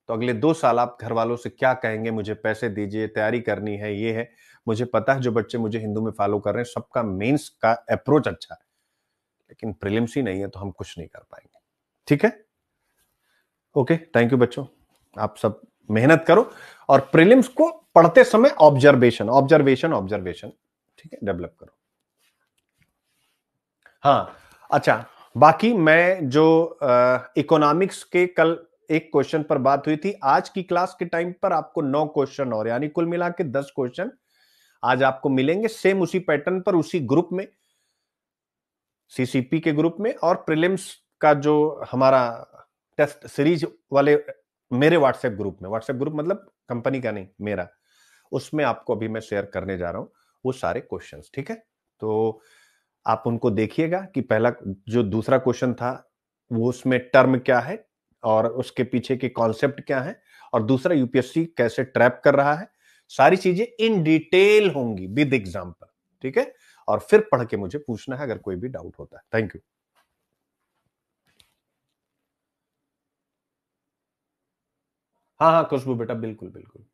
तो अगले 2 साल आप घर वालों से क्या कहेंगे, मुझे पैसे दीजिए, तैयारी करनी है, ये है। मुझे पता है जो बच्चे मुझे हिंदू में फॉलो कर रहे हैं, सबका मेंस का अप्रोच अच्छा है, लेकिन प्रीलिम्स ही नहीं है तो हम कुछ नहीं कर पाएंगे। ठीक है? ओके, थैंक यू बच्चों। आप सब मेहनत करो और प्रीलिम्स को पढ़ते समय ऑब्जर्वेशन ऑब्जर्वेशन ऑब्जर्वेशन, ठीक है, डेवलप करो। हाँ, अच्छा, बाकी मैं जो इकोनॉमिक्स के कल एक क्वेश्चन पर बात हुई थी, आज की क्लास के टाइम पर आपको 9 क्वेश्चन और यानी कुल मिला के 10 क्वेश्चन आज आपको मिलेंगे, सेम उसी पैटर्न पर, उसी ग्रुप में, सीसीपी के ग्रुप में, और प्रीलिम्स का जो हमारा टेस्ट सीरीज वाले मेरे व्हाट्सएप ग्रुप में, व्हाट्सएप ग्रुप मतलब कंपनी का नहीं, मेरा, उसमें आपको अभी मैं शेयर करने जा रहा हूं वो सारे क्वेश्चंस। ठीक है? तो आप उनको देखिएगा कि पहला जो दूसरा क्वेश्चन था वो उसमें टर्म क्या है और उसके पीछे के कॉन्सेप्ट क्या है, और दूसरा यूपीएससी कैसे ट्रैप कर रहा है, सारी चीजें इन डिटेल होंगी विद एग्जांपल। ठीक है? और फिर पढ़ के मुझे पूछना है अगर कोई भी डाउट होता है। Thank you. हाँ हाँ खुशबू बेटा, बिल्कुल बिल्कुल।